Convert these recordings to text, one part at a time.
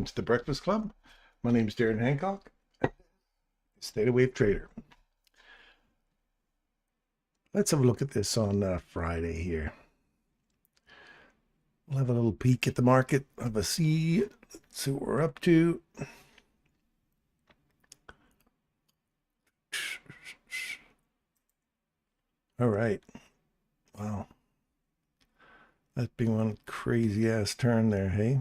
to the Breakfast Club. My name is Darren Hancock. It's ThetaWaveTrader. Let's have a look at this on Friday here. We'll have a little peek at the market, have a see. Let's see what we're up to. All right. Wow. That's been one crazy ass turn there, hey?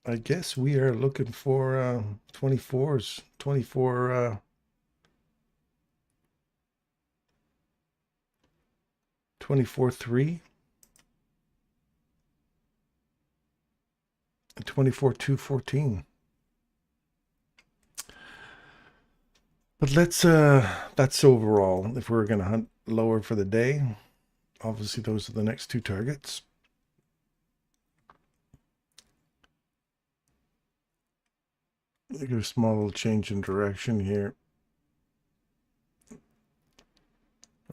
I guess we are looking for 24s, 24 24.3 and 24.214. But let's that's overall. If we're gonna hunt lower for the day, obviously those are the next two targets. Look at a small little change in direction here.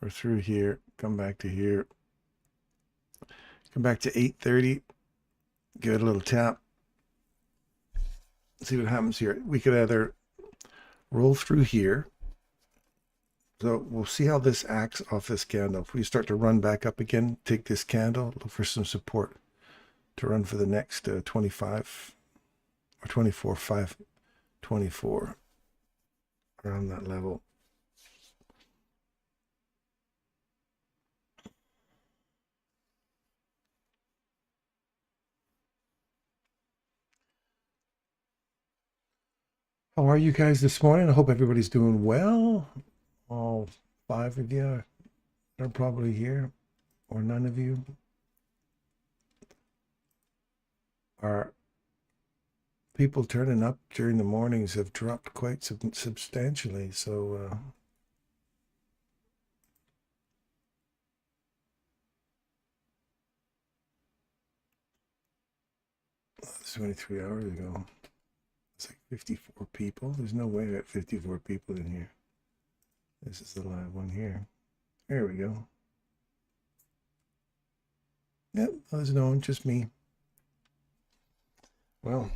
Or through here, come back to here. Come back to 830. Give it a little tap. See what happens here. We could either roll through here. So we'll see how this acts off this candle. If we start to run back up again, take this candle, look for some support to run for the next 25 or 24, 5, 24 around that level. How are you guys this morning? I hope everybody's doing well. All 5 of you are probably here, or none of you. Our people turning up during the mornings have dropped quite substantially, so 23 hours ago. It's like 54 people. There's no way I got 54 people in here. This is the live one here. There we go. Yep, there's no one, just me. Well,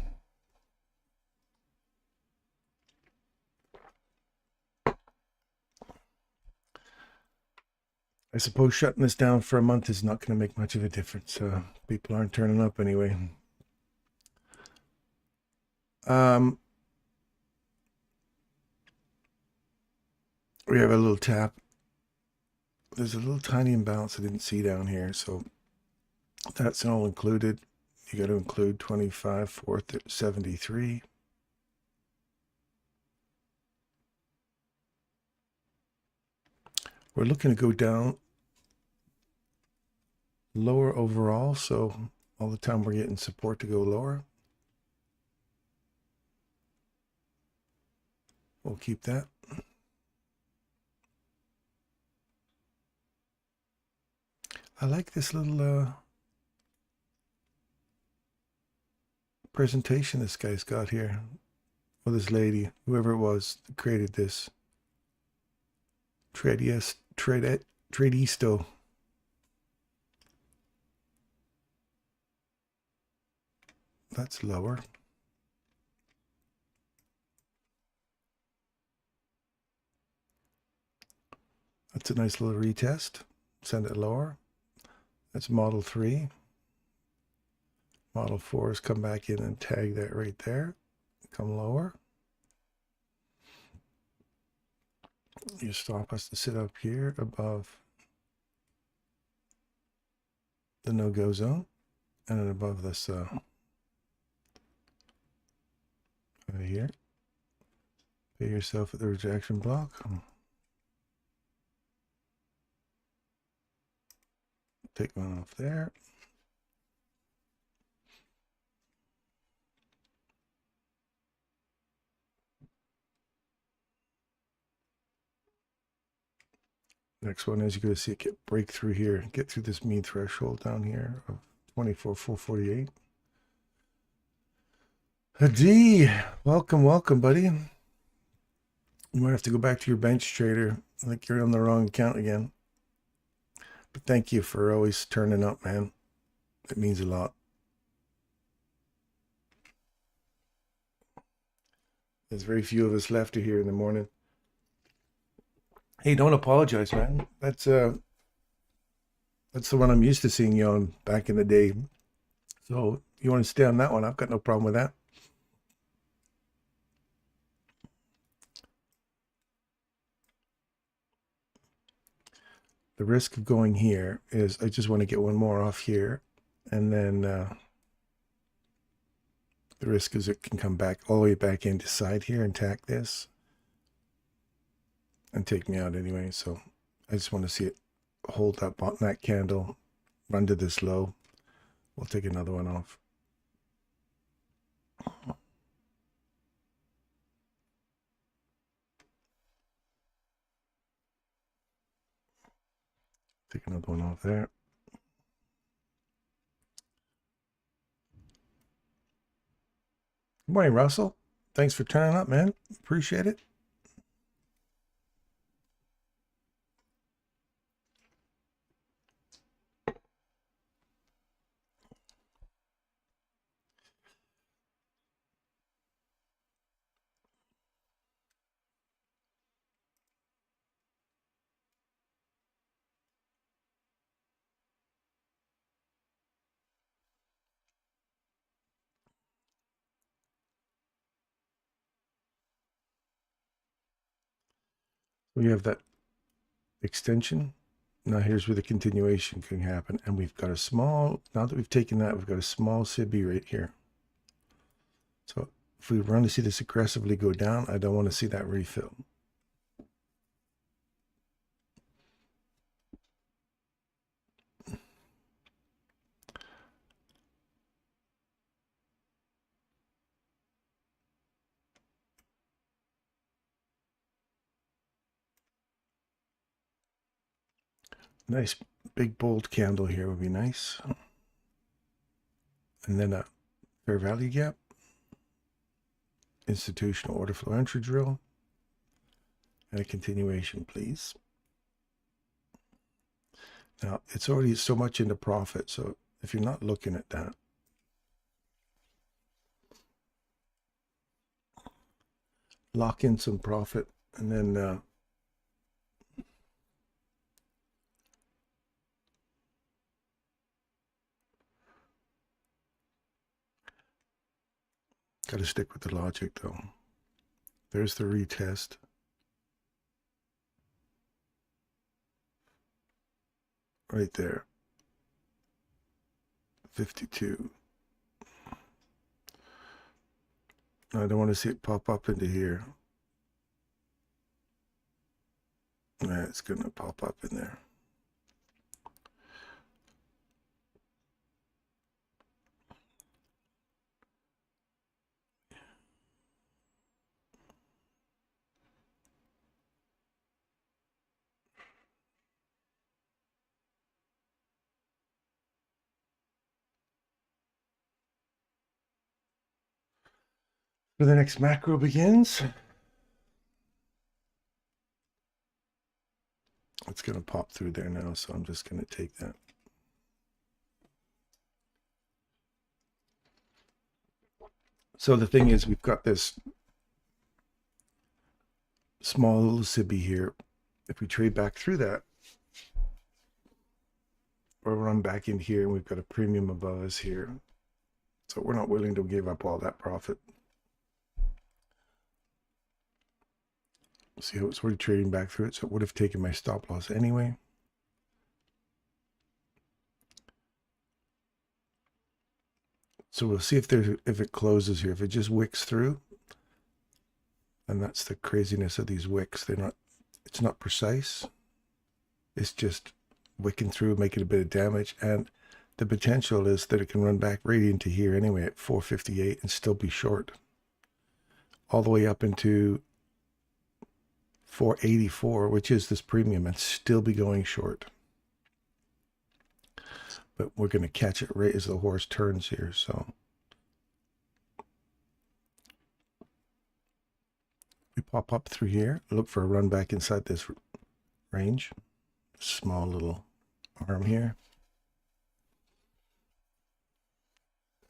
I suppose shutting this down for a month is not going to make much of a difference. People aren't turning up anyway. We have a little tap. There's a little tiny imbalance I didn't see down here, so that's all included. You got to include 25, 473. We're looking to go down lower overall, so all the time we're getting support to go lower. We'll keep that. I like this little presentation this guy's got here. Well, this lady, whoever it was that created this. Tradisto. That's lower. That's a nice little retest. Send it lower. That's model 3. Model 4 is come back in and tag that right there. Come lower. Your stop has to sit up here above the no-go zone, and then above this right here. Pay yourself at the rejection block. Take one off there. Next one is you're going to see it break through here, get through this mean threshold down here of 24,448. Hadi, welcome, buddy. You might have to go back to your bench trader. I think you're on the wrong account again. But thank you for always turning up, man. It means a lot. There's very few of us left here in the morning. Hey, don't apologize, man. That's the one I'm used to seeing you on back in the day. So you want to stay on that one? I've got no problem with that. The risk of going here is I just want to get one more off here, and then the risk is it can come back all the way back into side here and tack this and take me out anyway. So I just want to see it hold up on that candle, run to this low. We'll take another one off. Take another one off there. Good morning, Russell. Thanks for turning up, man. Appreciate it. We have that extension. Now here's where the continuation can happen. And we've got a small, now that we've taken that, we've got a small SIBI right here. So if we run to see this aggressively go down, I don't want to see that refill. Nice big bold candle here would be nice. And then a fair value gap. Institutional order flow entry drill. And a continuation, please. Now, it's already so much into profit, so if you're not looking at that, lock in some profit, and then got to stick with the logic, though. There's the retest. Right there. 52. I don't want to see it pop up into here. Yeah, it's going to pop up in there. So the next macro begins. It's going to pop through there now, so I'm just going to take that. So the thing is, we've got this small little SIBI here. If we trade back through that, or run back in here, and we've got a premium above us here. So we're not willing to give up all that profit. See how it's already trading back through it, so it would have taken my stop loss anyway. So we'll see if it closes here. If it just wicks through, and that's the craziness of these wicks. It's not precise. It's just wicking through, making a bit of damage, and the potential is that it can run back right into here anyway at 458 and still be short. All the way up into 484, which is this premium, and still be going short. But we're going to catch it right as the horse turns here. So we pop up through here, look for a run back inside this range. Small little arm here.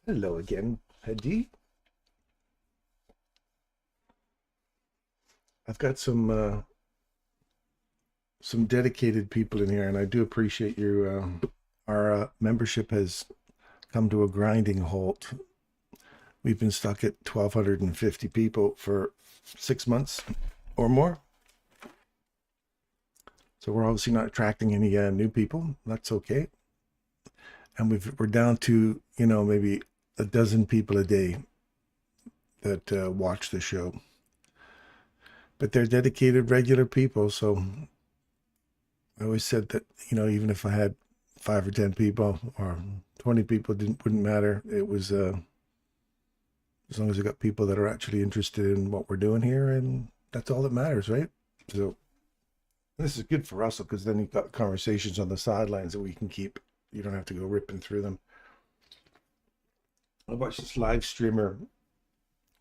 Hello again, Hadi. I've got some dedicated people in here, and I do appreciate you. Our membership has come to a grinding halt. We've been stuck at 1,250 people for 6 months or more. So we're obviously not attracting any new people. That's okay. And we're down to, maybe a dozen people a day that watch the show. But they're dedicated, regular people. So I always said that, even if I had 5 or 10 people or 20 people, wouldn't matter. It was as long as I got people that are actually interested in what we're doing here, and that's all that matters, right? So this is good for Russell, because then you've got conversations on the sidelines that we can keep. You don't have to go ripping through them. I watched this live streamer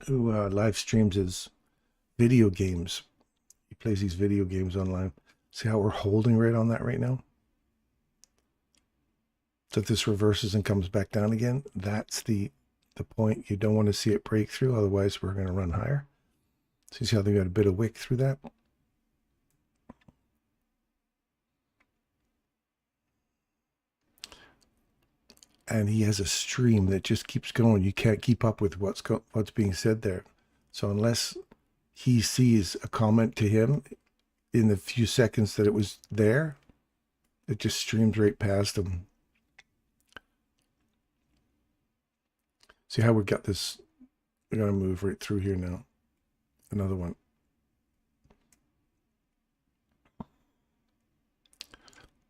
who live streams his video games. He plays these video games online. See how we're holding right on that right now? So if this reverses and comes back down again, that's the point. You don't want to see it break through, otherwise we're going to run higher. So you see how they got a bit of wick through that? And he has a stream that just keeps going. You can't keep up with what's being said there. So unless he sees a comment to him in the few seconds that it was there, it just streams right past him. See how we got this? We're going to move right through here now. Another one.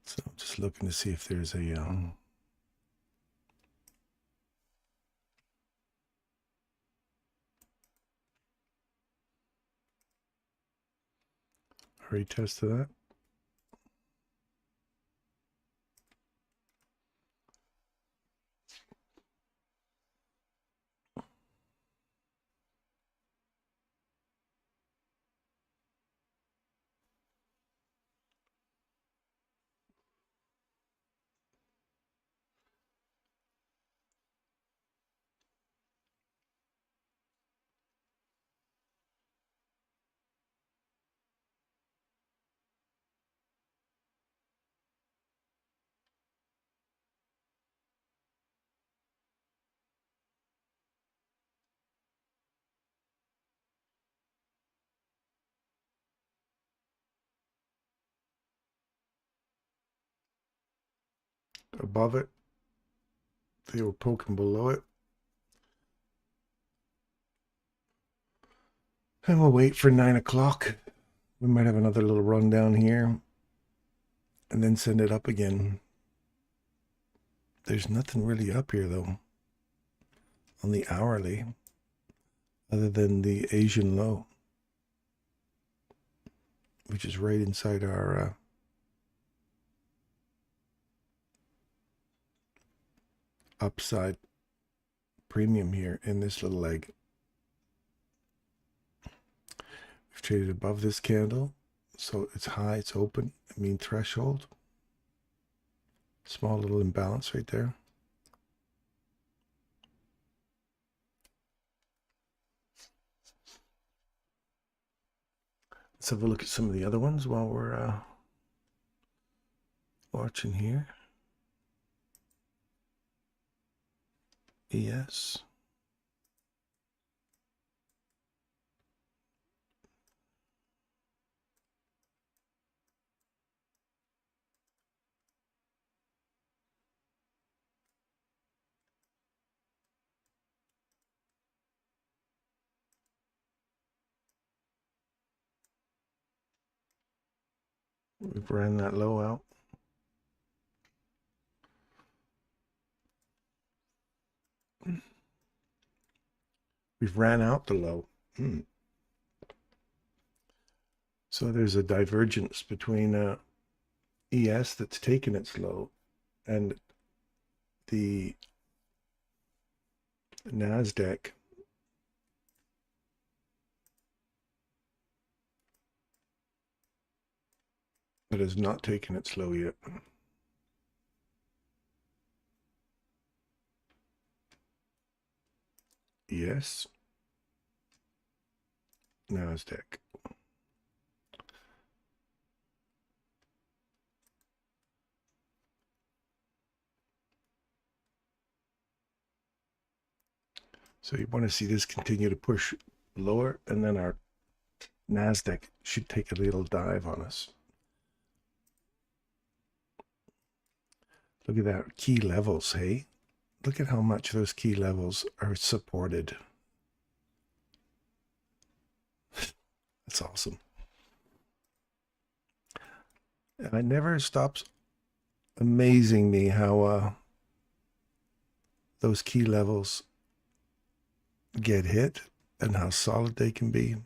So I'm just looking to see if there's a retest to that. Above it, they were poking below it. And we'll wait for 9 o'clock. We might have another little run down here and then send it up again. There's nothing really up here though on the hourly other than the Asian low, which is right inside our upside premium here in this little leg. We've traded above this candle, so it's high, it's open, mean threshold. Small little imbalance right there. Let's have a look at some of the other ones while we're watching here. ES. We've ran that low out. We've ran out the low. So there's a divergence between ES that's taken its low and the NASDAQ. That has not taken its low yet. Yes. NASDAQ. So you want to see this continue to push lower, and then our NASDAQ should take a little dive on us. Look at that, key levels, hey? Look at how much those key levels are supported. That's awesome. And it never stops amazing me how those key levels get hit and how solid they can be.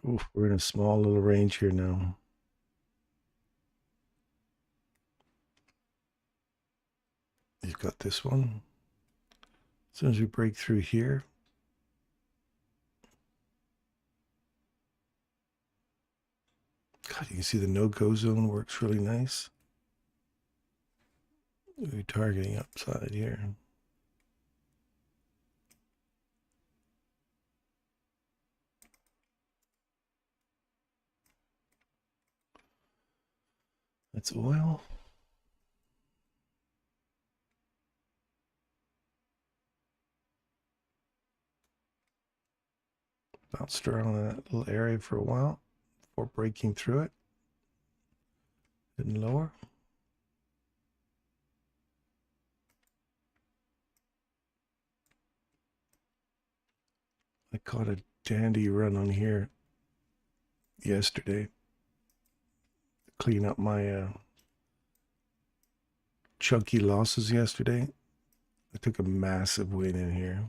Oof, we're in a small little range here now. You've got this one. As soon as we break through here, God, you can see the no-go zone works really nice. We're targeting upside here. That's oil. Bounced around that little area for a while before breaking through it. Didn't lower. I caught a dandy run on here yesterday. Clean up my chunky losses yesterday. I took a massive win in here.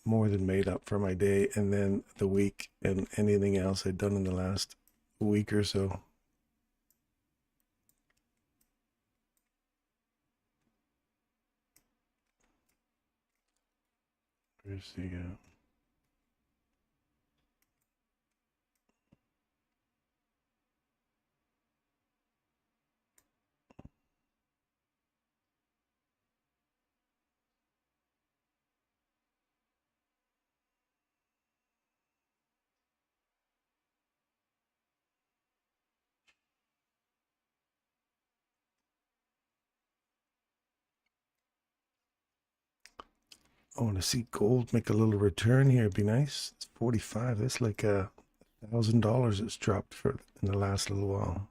More than made up for my day and then the week and anything else I'd done in the last week or so. Where's the I want to see gold make a little return here. It'd be nice. It's 45. That's like $1,000 it's dropped for in the last little while.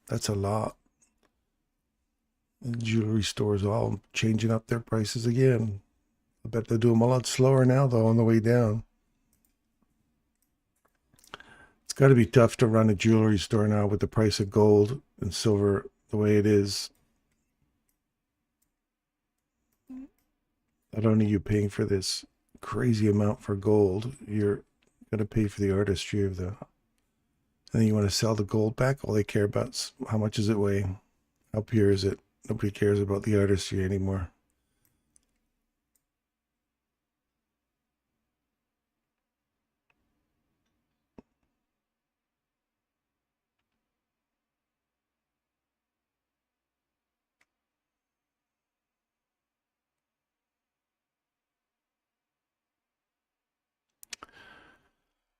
That's a lot. The jewelry stores all changing up their prices again. I bet they'll do them a lot slower now, though, on the way down. It's got to be tough to run a jewelry store now with the price of gold and silver the way it is. Not only are you paying for this crazy amount for gold, you're going to pay for the artistry of the... And then you want to sell the gold back. All they care about is how much does it weigh? How pure is it? Nobody cares about the artistry anymore.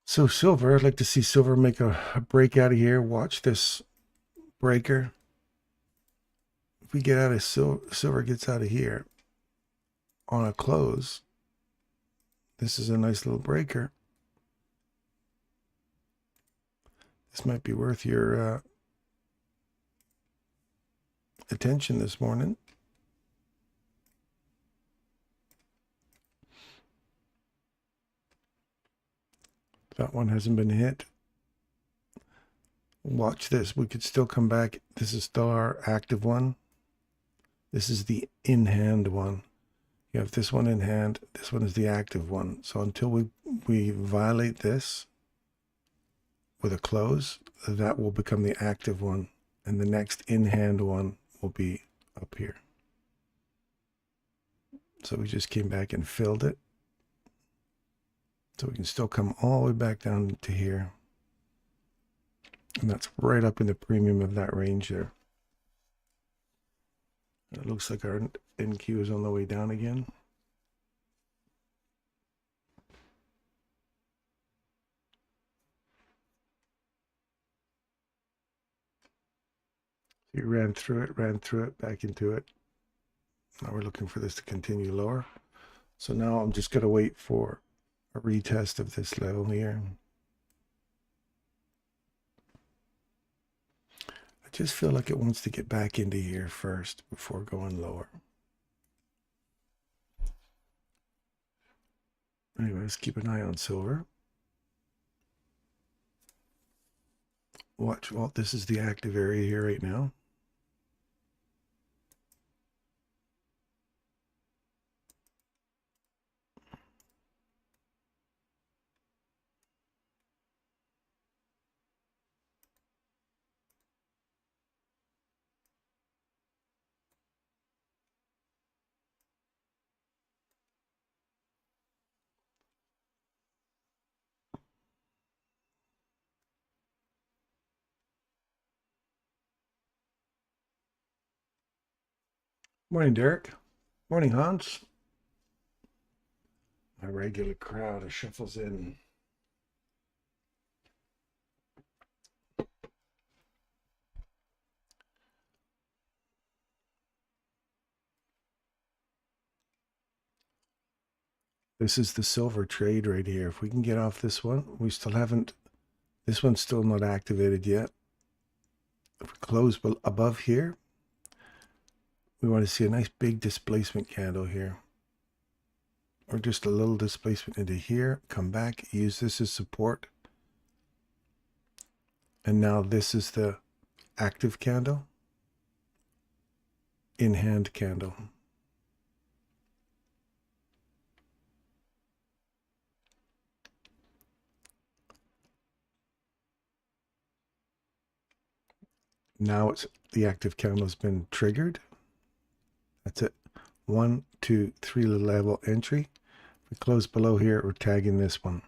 So silver, I'd like to see silver make a break out of here. Watch this breaker. If we get out of silver gets out of here on a close, this is a nice little breaker. This might be worth your attention this morning. That one hasn't been hit. Watch this. We could still come back. This is still our active one. This is the in-hand one. You have this one in hand. This one is the active one. So until we violate this with a close, that will become the active one. And the next in hand one will be up here. So we just came back and filled it. So we can still come all the way back down to here. And that's right up in the premium of that range there. It looks like our NQ is on the way down again. You ran through it, back into it. Now we're looking for this to continue lower. So now I'm just going to wait for a retest of this level here. I just feel like it wants to get back into here first before going lower. Anyways, keep an eye on silver. Watch, well, this is the active area here right now. Morning, Derek. Morning, Hans. My regular crowd shuffles in. This is the silver trade right here. If we can get off this one, we still haven't, this one's still not activated yet. If we close above here, we want to see a nice big displacement candle here. Or just a little displacement into here, come back, use this as support. And now this is the active candle, in hand candle. Now it's the active candle has been triggered. That's it. 1, 2, 3 level entry. If we close below here, we're tagging this one.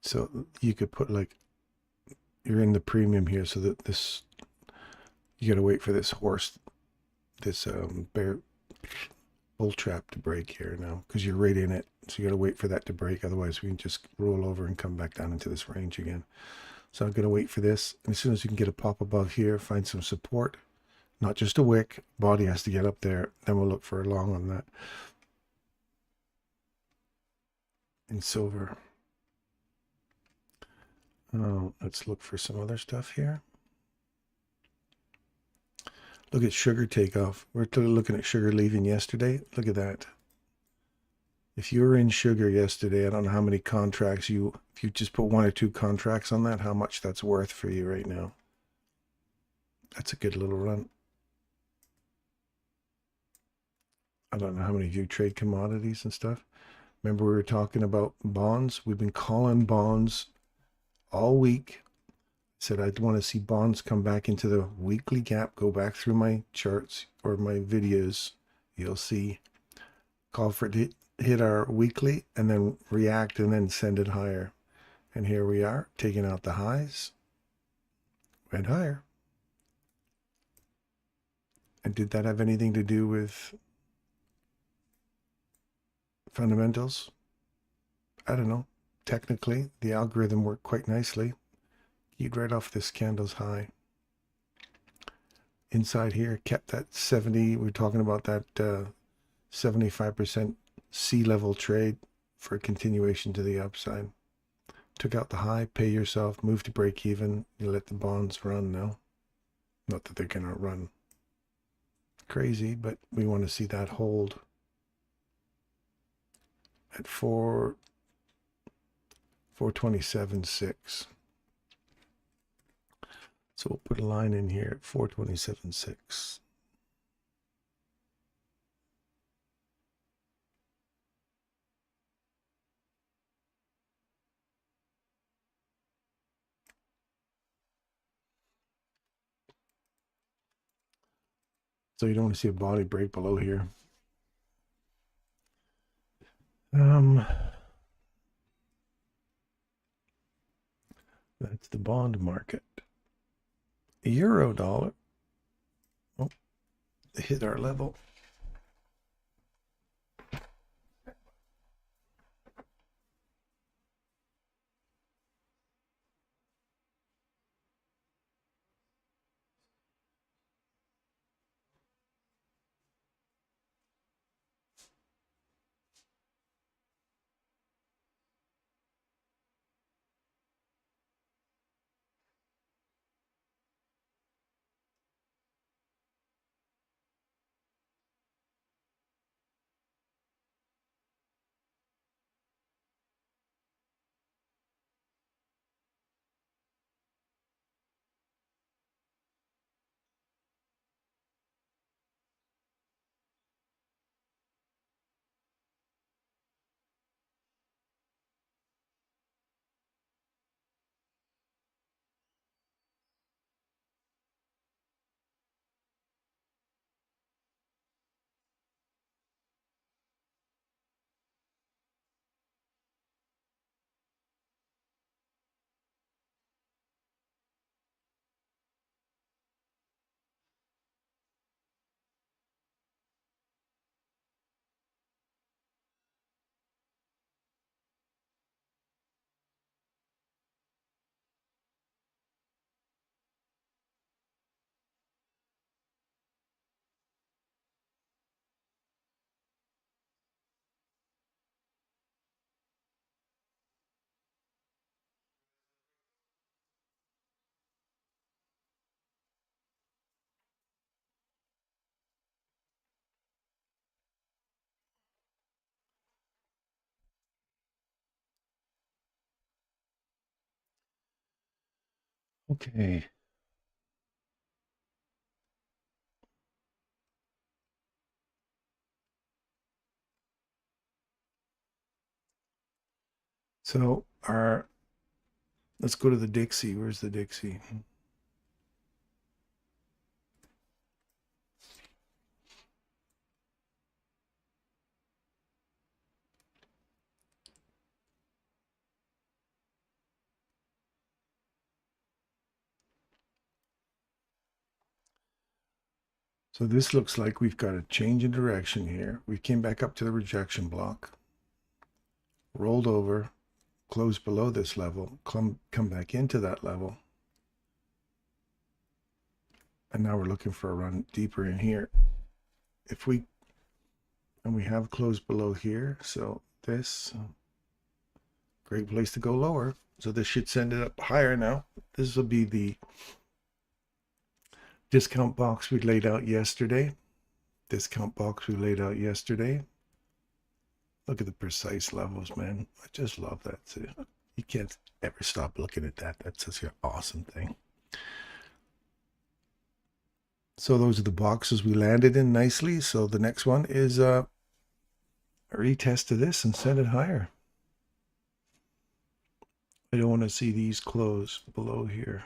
So you could put like, you're in the premium here, so that this, you gotta wait for this horse, this bear bull trap to break here now, because you're right in it. So you gotta wait for that to break, otherwise we can just roll over and come back down into this range again. So I'm gonna wait for this. And as soon as you can get a pop above here, find some support, not just a wick, body has to get up there, then we'll look for a long on that. In silver. Let's look for some other stuff here. Look at sugar takeoff. We're looking at sugar leaving yesterday. Look at that. If you were in sugar yesterday, I don't know how many contracts if you just put 1 or 2 contracts on that, how much that's worth for you right now. That's a good little run. I don't know how many of you trade commodities and stuff. Remember we were talking about bonds? We've been calling bonds all week. Said I'd want to see bonds come back into the weekly gap. Go back through my charts or my videos. You'll see. Call for it to hit our weekly and then react and then send it higher. And here we are, taking out the highs. Went higher. And did that have anything to do with fundamentals? I don't know. Technically, the algorithm worked quite nicely. Keyed right off this candle's high. Inside here, kept that 70. We're talking about that 75% C-level trade for a continuation to the upside. Took out the high, pay yourself, move to break even. You let the bonds run now. Not that they're going to run crazy, but we want to see that hold at 427.6. So we'll put a line in here at 427.6. So you don't want to see a body break below here. That's the bond market. Euro dollar. Oh, hit our level. Okay. So let's go to the Dixie. Where's the Dixie? So this looks like we've got a change in direction here. We came back up to the rejection block, rolled over, closed below this level, come back into that level. And now we're looking for a run deeper in here. And we have closed below here. So this, great place to go lower. So this should send it up higher now. This will be the discount box we laid out yesterday. Look at the precise levels, man. I just love that. You can't ever stop looking at that. That's such an awesome thing. So those are the boxes we landed in nicely. So the next one is a retest of this and send it higher. I don't want to see these close below here.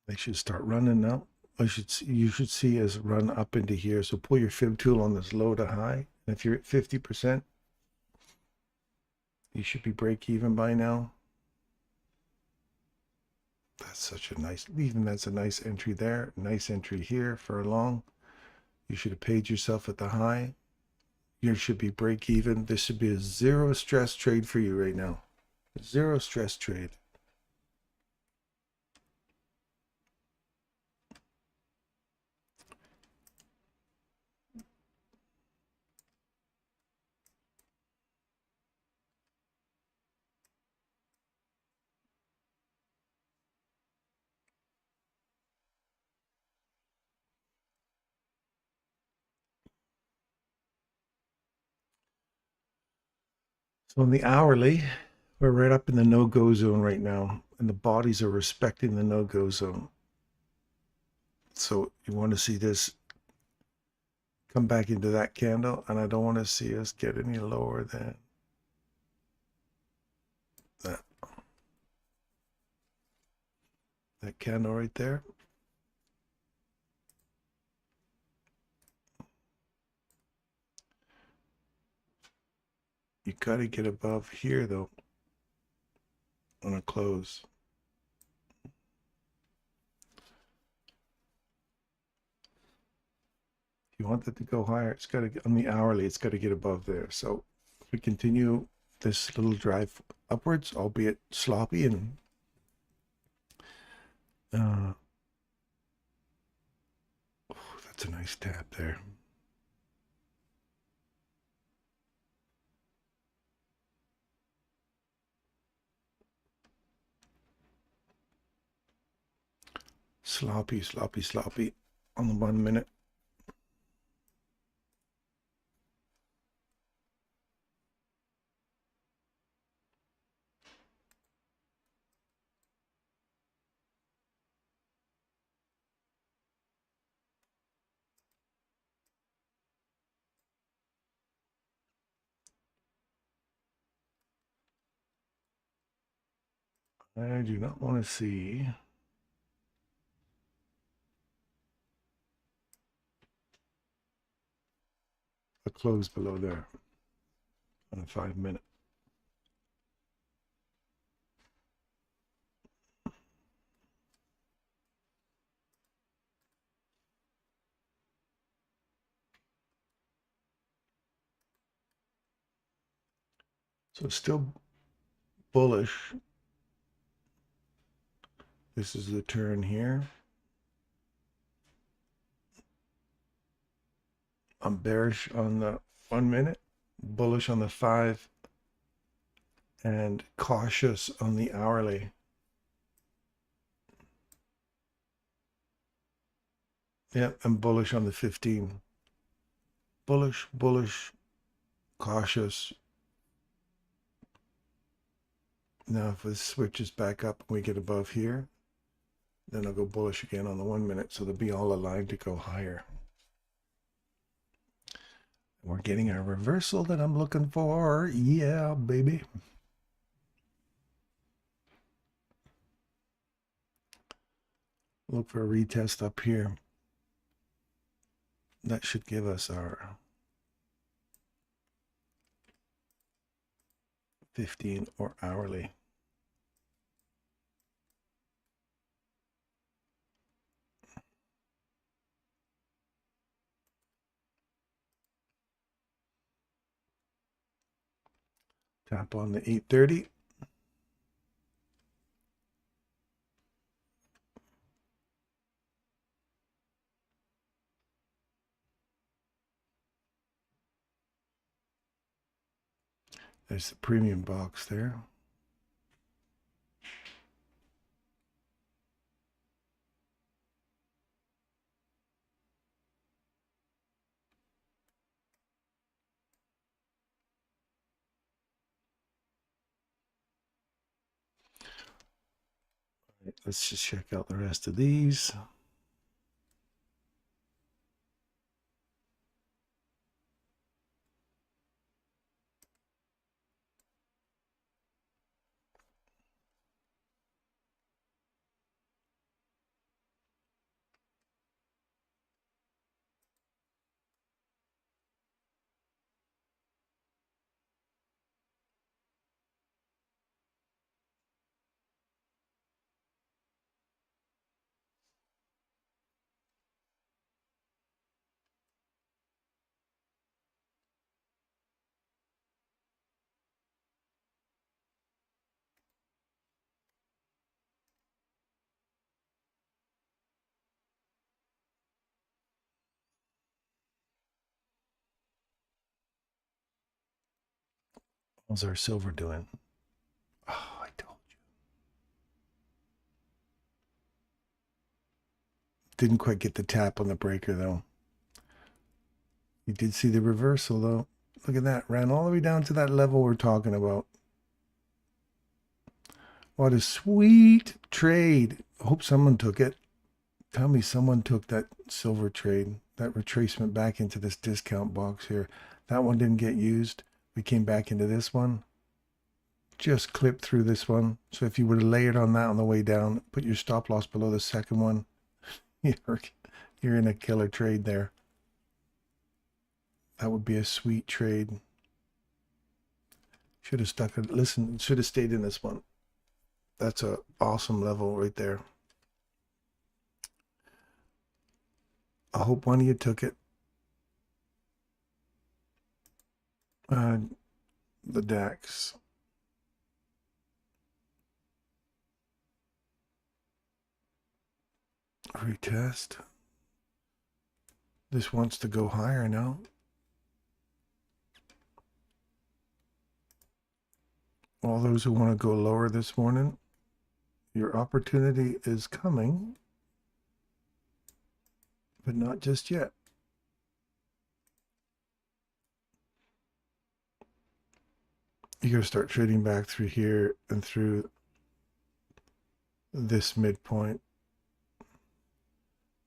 They should start running now. You should see us run up into here. So pull your fib tool on this low to high. And if you're at 50%, you should be break even by now. That's such a nice, even that's a nice entry there. Nice entry here for a long. You should have paid yourself at the high. You should be break even. This should be a zero stress trade for you right now. Zero stress trade. So on the hourly, we're right up in the no-go zone right now, and the bodies are respecting the no-go zone. So you want to see this come back into that candle, and I don't want to see us get any lower than that. That candle right there. You got to get above here though on a close. If you want that to go higher, it's got to get on the hourly, it's got to get above there. So if we continue this little drive upwards, albeit sloppy, and oh, that's a nice tap there. Sloppy, sloppy, sloppy on the 1 minute. I do not want to see a close below there on a 5 minute. So it's still bullish. This is the turn here. I'm bearish on the 1 minute, bullish on the 5, and cautious on the hourly. Yep, I'm bullish on the 15. Bullish, bullish, cautious. Now if this switches back up and we get above here, then I'll go bullish again on the 1 minute. So they'll be all aligned to go higher. We're getting a reversal that I'm looking for. Yeah, baby. Look for a retest up here. That should give us our 15 or hourly. Tap on the 830. There's the premium box there. Let's just check out the rest of these. How's our silver doing? Oh, I told you. Didn't quite get the tap on the breaker though. You did see the reversal though. Look at that. Ran all the way down to that level we're talking about. What a sweet trade. Hope someone took it. Tell me someone took that silver trade, that retracement back into this discount box here. That one didn't get used. We came back into this one. Just clipped through this one. So if you would have layered on that on the way down, put your stop loss below the second one, you're in a killer trade there. That would be a sweet trade. Should have stuck it. Listen, should have stayed in this one. That's an awesome level right there. I hope one of you took it. The DAX. Retest. This wants to go higher now. All those who want to go lower this morning, your opportunity is coming, but not just yet. You got to start trading back through here and through this midpoint.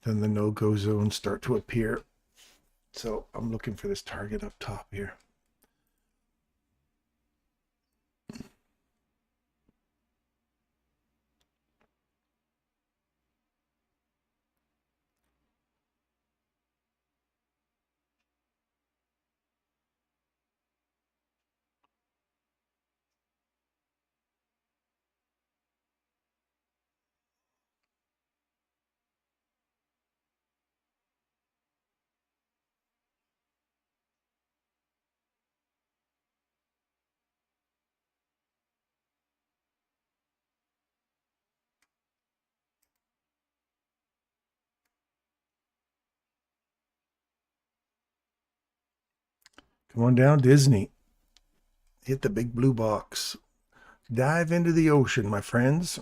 Then the no-go zones start to appear. So I'm looking for this target up top here. Come on down, Disney. Hit the big blue box. Dive into the ocean, my friends.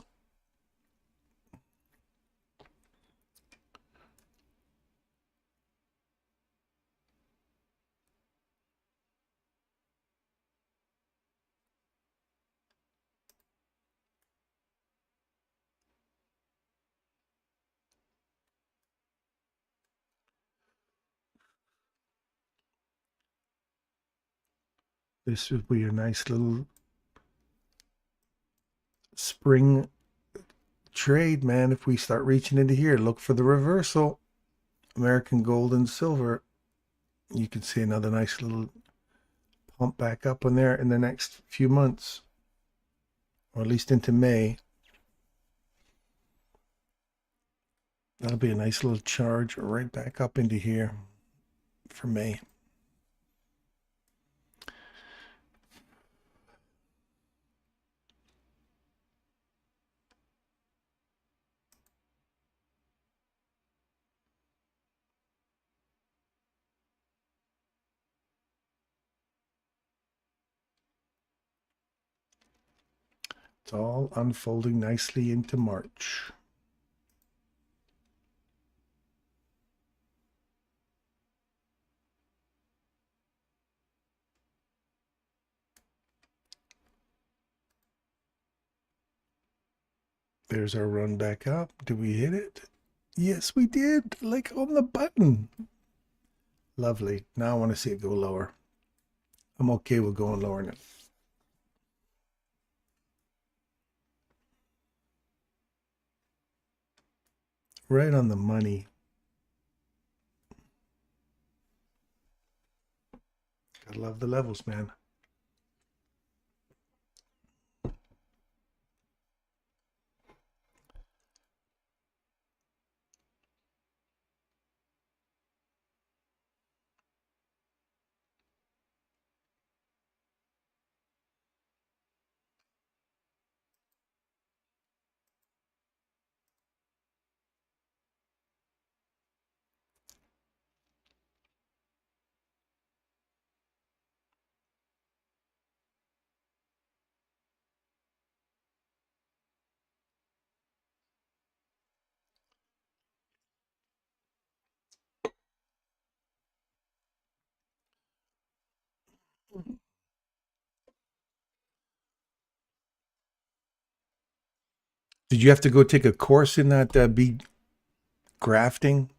This would be a nice little spring trade, man. If we start reaching into here, look for the reversal. American gold and silver. You can see another nice little pump back up on there in the next few months, or at least into May. That'll be a nice little charge right back up into here for May. It's all unfolding nicely into March. There's our run back up. Did we hit it? Yes, we did. Like on the button. Lovely. Now I want to see it go lower. I'm okay with going lower now. Right on the money. I love the levels, man. Did you have to go take a course in that bead grafting,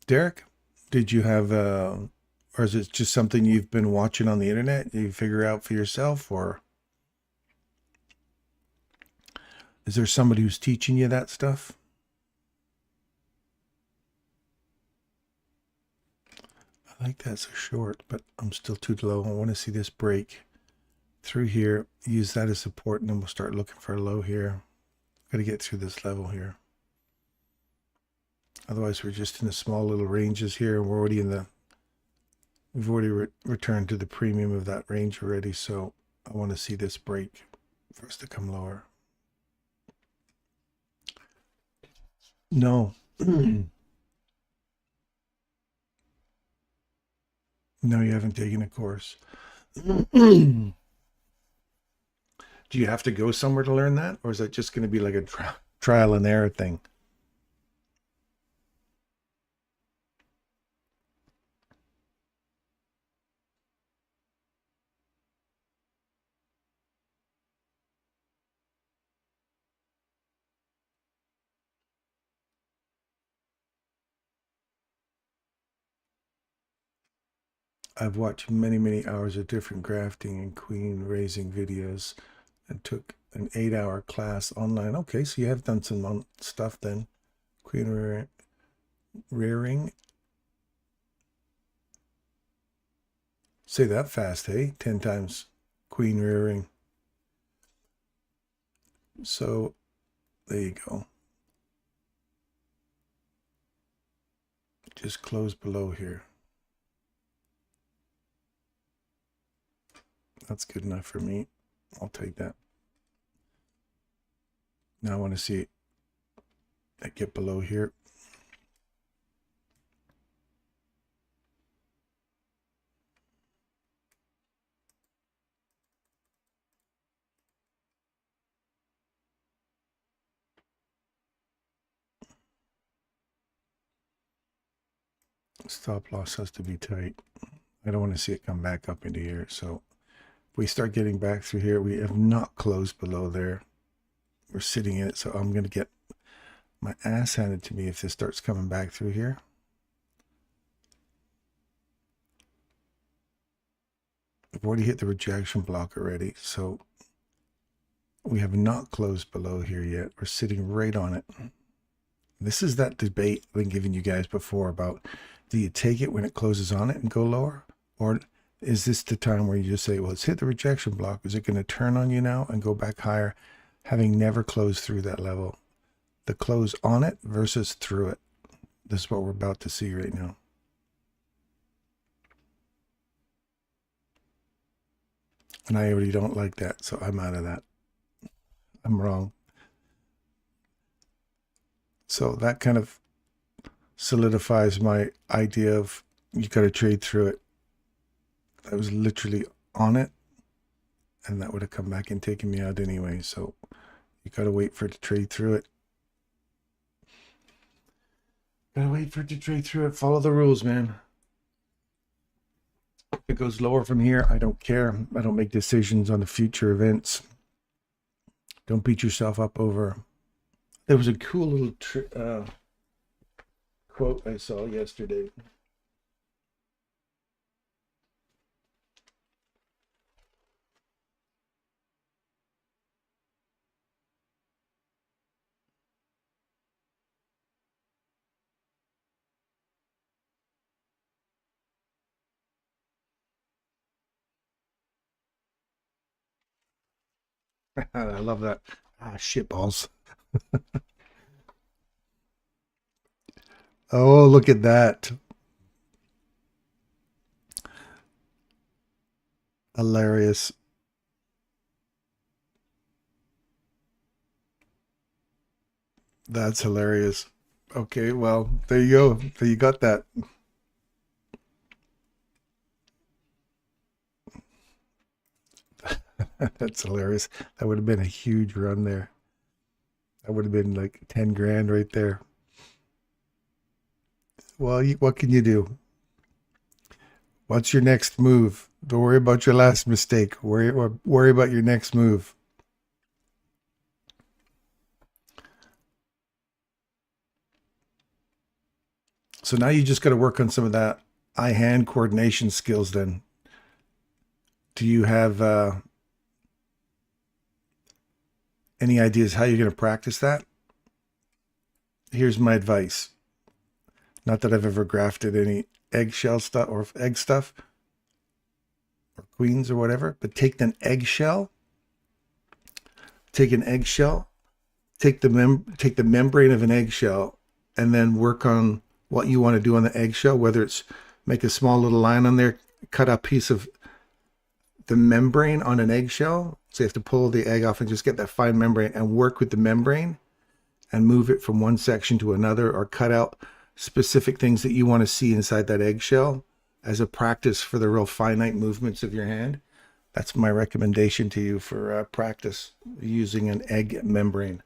Derek? Did you have, or is it just something you've been watching on the internet? You figure out for yourself, or is there somebody who's teaching you that stuff? I think that's a short, but I'm still too low. I want to see this break through here. Use that as support, and then we'll start looking for a low here. Got to get through this level here. Otherwise, we're just in the small little ranges here, and we're already in the. We've already returned to the premium of that range already, so I want to see this break for us to come lower. No. No, you haven't taken a course. Do you have to go somewhere to learn that, or is that just going to be like a trial and error thing? I've watched many hours of different grafting and queen raising videos and took an 8-hour class online. Okay, so you have done some stuff then. Queen rearing. Say that fast, hey? 10 times queen rearing. So there you go. Just close below here. That's good enough for me. I'll take that. Now I want to see it get below here. Stop loss has to be tight. I don't want to see it come back up into here. So if we start getting back through here, we have not closed below there. We're sitting in it, so I'm going to get my ass handed to me if this starts coming back through here. I've already hit the rejection block already, so we have not closed below here yet. We're sitting right on it. This is that debate I've been giving you guys before about, do you take it when it closes on it and go lower? Or is this the time where you just say, well, it's hit the rejection block. Is it going to turn on you now and go back higher, having never closed through that level? The close on it versus through it. This is what we're about to see right now. And I already don't like that, so I'm out of that. I'm wrong. So that kind of solidifies my idea of you got to trade through it. I was literally on it, and that would have come back and taken me out anyway. So you got to wait for it to trade through it. Gotta wait for it to trade through it. Follow the rules, man. If it goes lower from here, I don't care. I don't make decisions on the future events. Don't beat yourself up over. There was a cool little quote I saw yesterday. I love that. Ah, shit balls. Oh, look at that. Hilarious. That's hilarious. Okay, well, there you go. There you got that. That's hilarious. That would have been a huge run there. That would have been like 10 grand right there. Well, what can you do? What's your next move? Don't worry about your last mistake. Worry about your next move. So now you just got to work on some of that eye-hand coordination skills then. Do you have any ideas how you're going to practice that? Here's my advice. Not that I've ever grafted any eggshell stuff or egg stuff or queens or whatever, but take an eggshell, take the membrane of an eggshell, and then work on what you want to do on the eggshell, whether it's make a small little line on there, cut a piece of the membrane on an eggshell. So you have to pull the egg off and just get that fine membrane and work with the membrane and move it from one section to another, or cut out specific things that you want to see inside that eggshell as a practice for the real finite movements of your hand. That's my recommendation to you for practice using an egg membrane.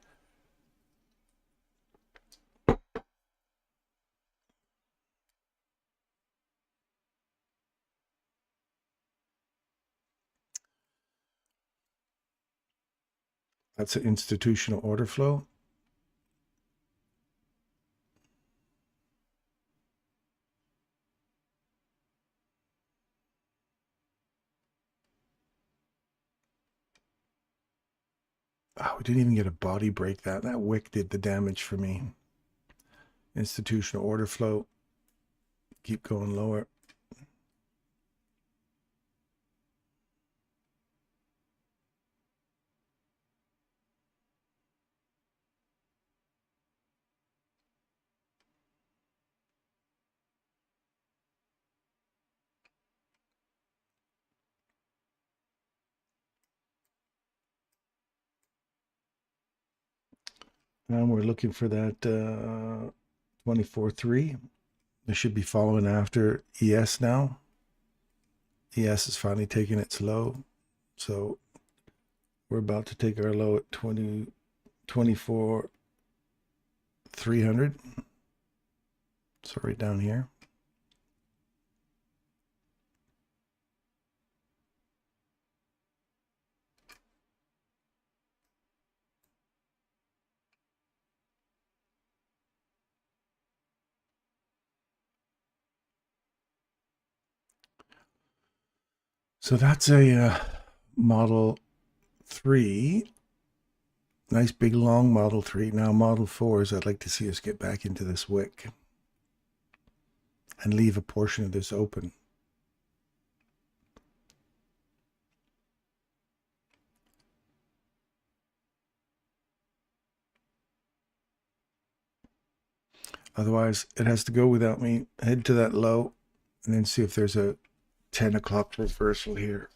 That's an institutional order flow. Oh, we didn't even get a body break. That wick did the damage for me. Institutional order flow. Keep going lower. And we're looking for that 24.3. It should be following after ES now. ES is finally taking its low. So we're about to take our low at 24,300. So right down here. So that's a Model 3. Nice big long Model 3. Now Model 4s, I'd like to see us get back into this wick and leave a portion of this open. Otherwise, it has to go without me. Head to that low and then see if there's a 10 o'clock reversal here.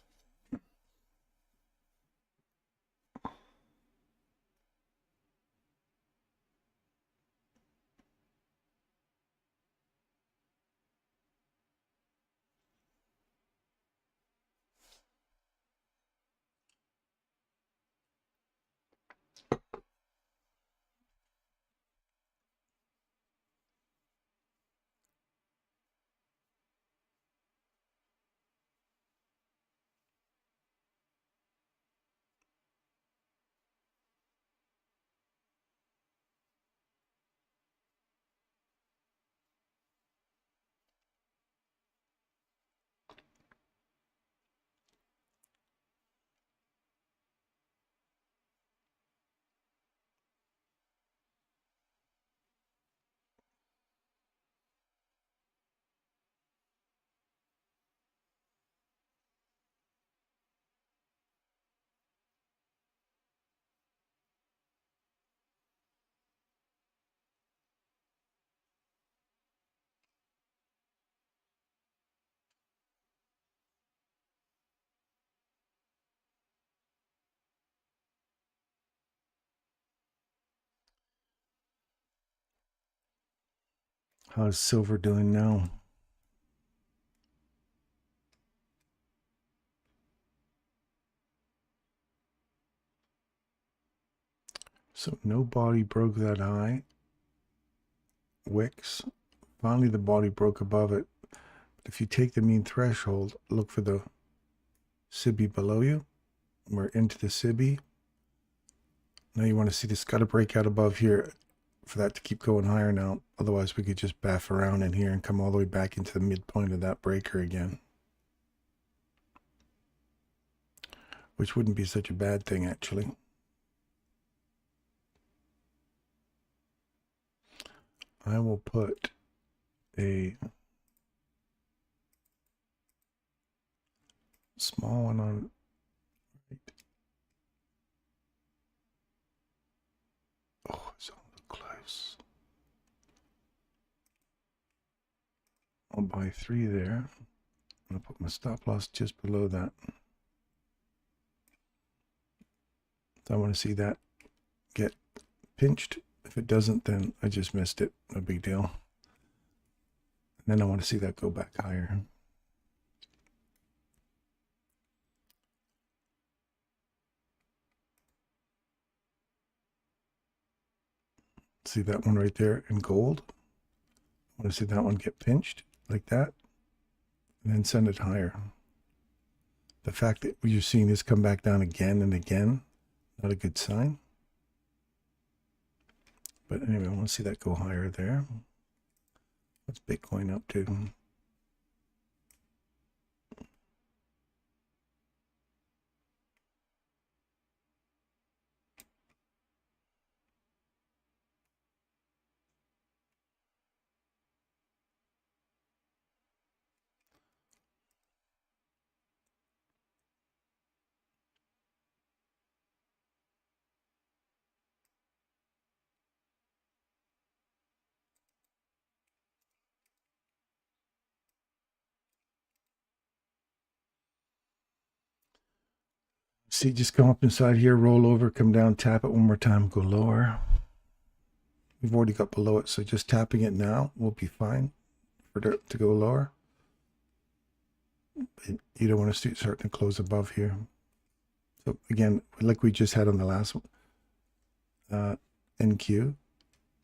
How's silver doing now? So no body broke that high. Wicks. Finally, the body broke above it. if you take the mean threshold, look for the SIBI below you. We're into the SIBI. Now you want to see this got to break out above here for that to keep going higher now. Otherwise, we could just baff around in here and come all the way back into the midpoint of that breaker again. Which wouldn't be such a bad thing, actually. I will put a small one on. Oh, it's a little close. I'll buy 3 there. I'll put my stop loss just below that. So I want to see that get pinched. If it doesn't, then I just missed it. No big deal. And then I want to see that go back higher. See that one right there in gold? I want to see that one get pinched like that. And then send it higher. The fact that you're seeing this come back down again and again, not a good sign. But anyway, I want to see that go higher there. What's Bitcoin up to? See, just come up inside here, roll over, come down, tap it one more time, go lower. We've already got below it, so just tapping it now will be fine for it to go lower. You don't want to start to close above here. So again, like we just had on the last one, NQ,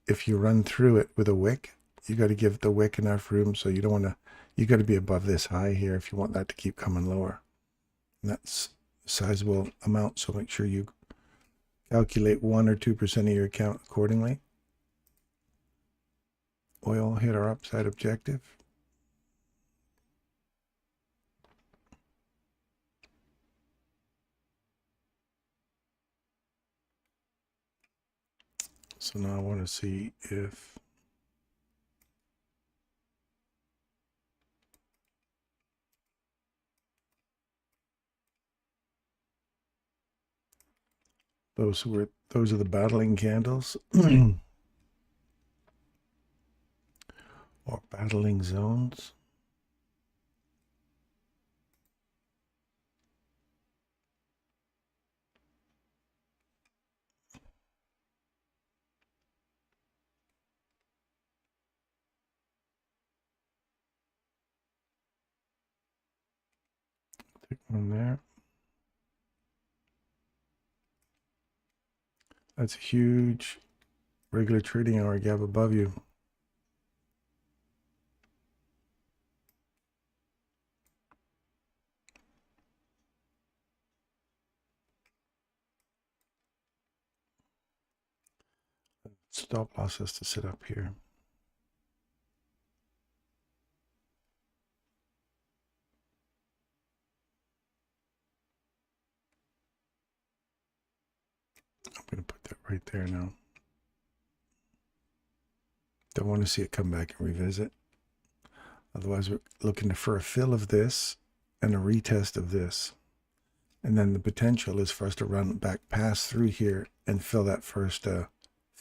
if you run through it with a wick, you got to give the wick enough room, so you don't want to, you got to be above this high here if you want that to keep coming lower. And that's a sizable amount, so make sure you calculate 1 or 2% of your account accordingly. Oil hit our upside objective. So now I want to see if those are the battling candles or battling zones. Take one there. That's a huge regular trading hour gap above you. Stop loss has to sit up here. I'm going to put that right there now. Don't want to see it come back and revisit. Otherwise, we're looking for a fill of this and a retest of this. And then the potential is for us to run back past through here and fill that first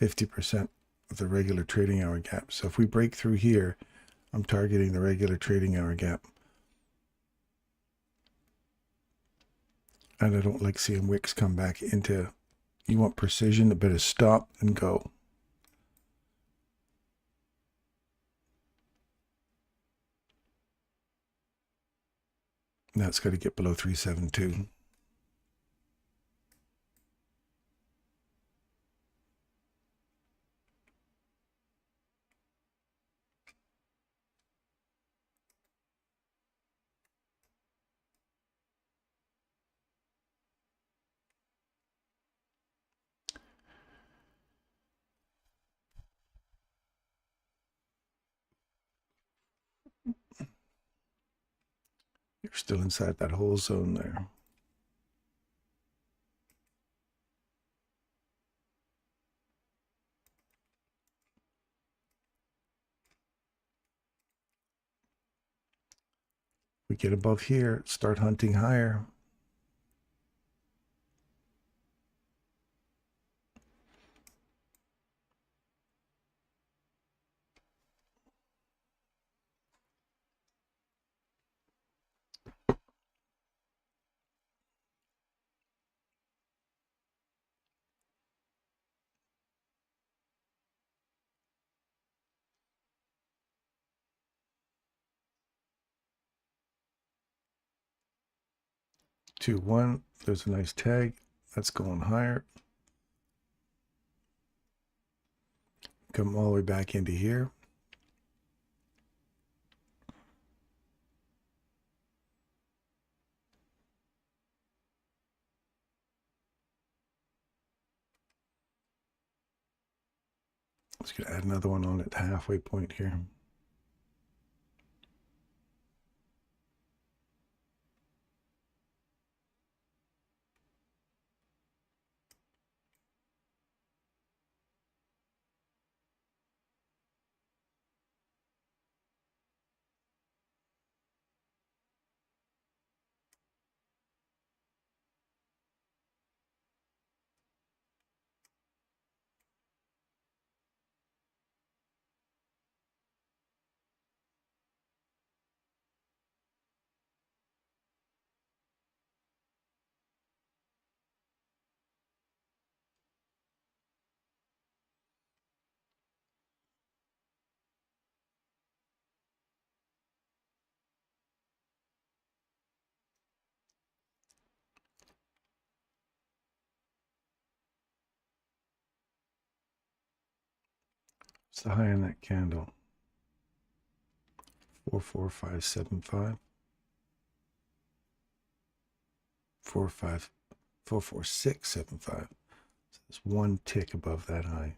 50% of the regular trading hour gap. So if we break through here, I'm targeting the regular trading hour gap. And I don't like seeing wicks come back into, you want precision, a bit of stop and go. Now it's got to get below 372. You're still inside that whole zone there. We get above here, start hunting higher. Two, one, there's a nice tag. That's going higher. Come all the way back into here. Just gonna add another one on at the halfway point here. What's the high on that candle? 44575. 44675. So there's one tick above that high.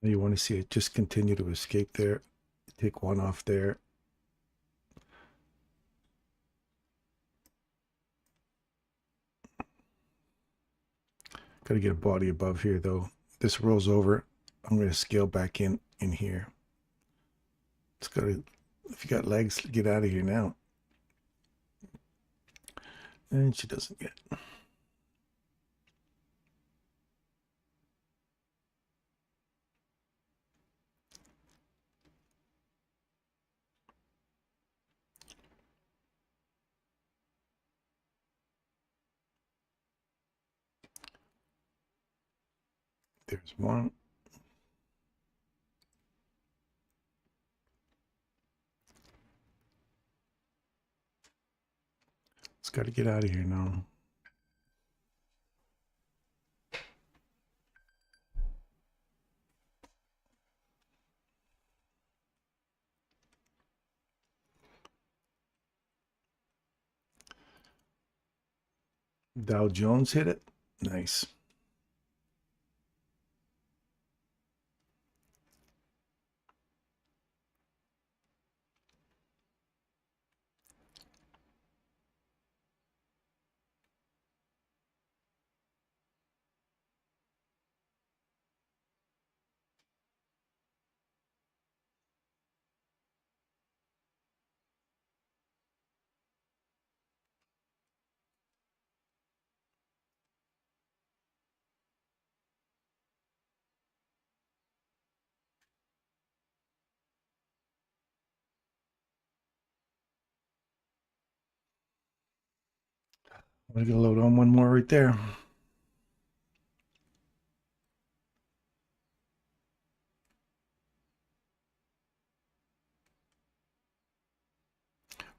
Now you want to see it just continue to escape there. Take one off there. Got to get a body above here though. This rolls over. I'm going to scale back in here. It's got to, if you got legs, get out of here now. And she doesn't get. There's one. It's got to get out of here now. Dow Jones hit it. Nice. I'm going to load on one more right there.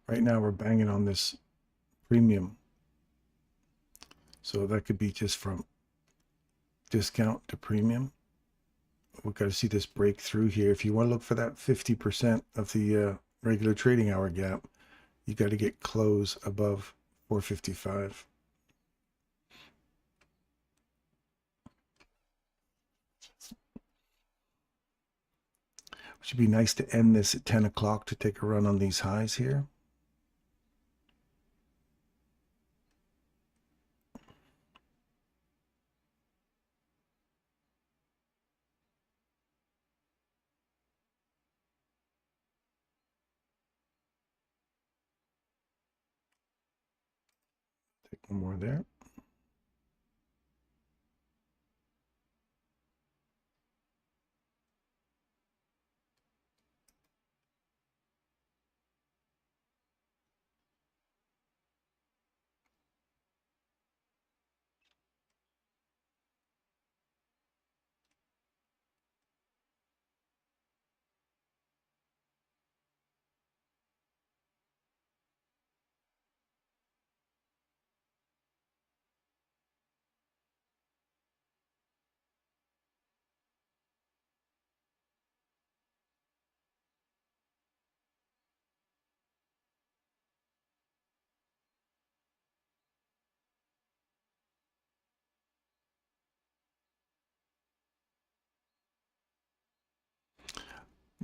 Right now we're banging on this premium. So that could be just from discount to premium. We've got to see this break through here. If you want to look for that 50% of the regular trading hour gap, you got to get close above 455. It should be nice to end this at 10 o'clock to take a run on these highs here. Take one more there.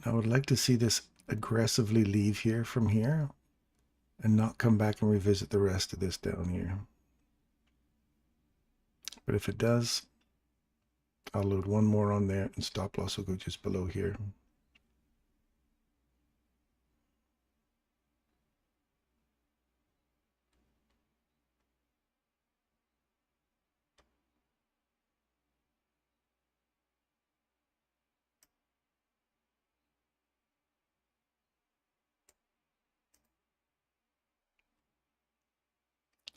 I would like to see this aggressively leave here from here and not come back and revisit the rest of this down here. But if it does, I'll load one more on there and stop loss will go just below here.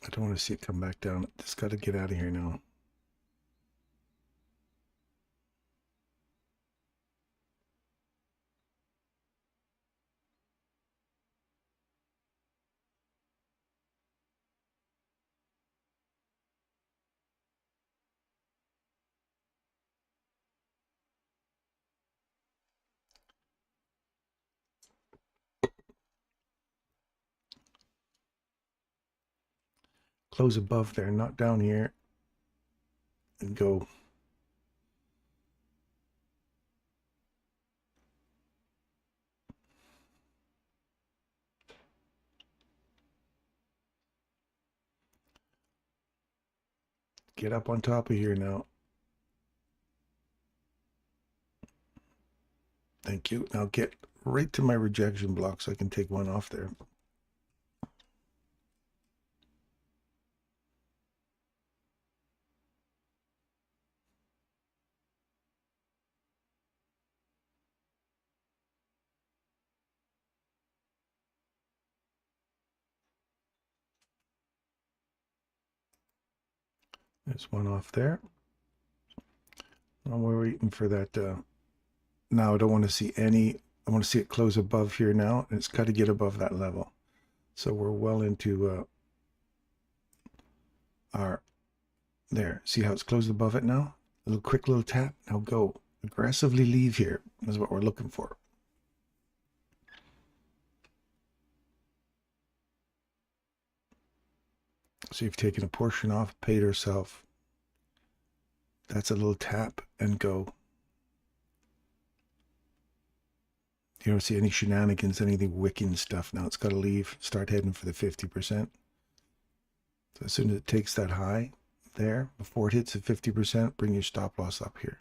I don't want to see it come back down. Just got to get out of here now. Close above there, not down here, and go. Get up on top of here now. Thank you. Now get right to my rejection block so I can take one off there. There's one off there. Now we're waiting for that. Now I don't want to see any. I want to see it close above here now, and it's got to get above that level. So we're well into our there. See how it's closed above it now? A little quick little tap. Now go aggressively leave here. Is what we're looking for. So you've taken a portion off, paid herself. That's a little tap and go. You don't see any shenanigans, anything wicking stuff. Now it's got to leave, start heading for the 50%. So as soon as it takes that high there, before it hits the 50%, bring your stop loss up here.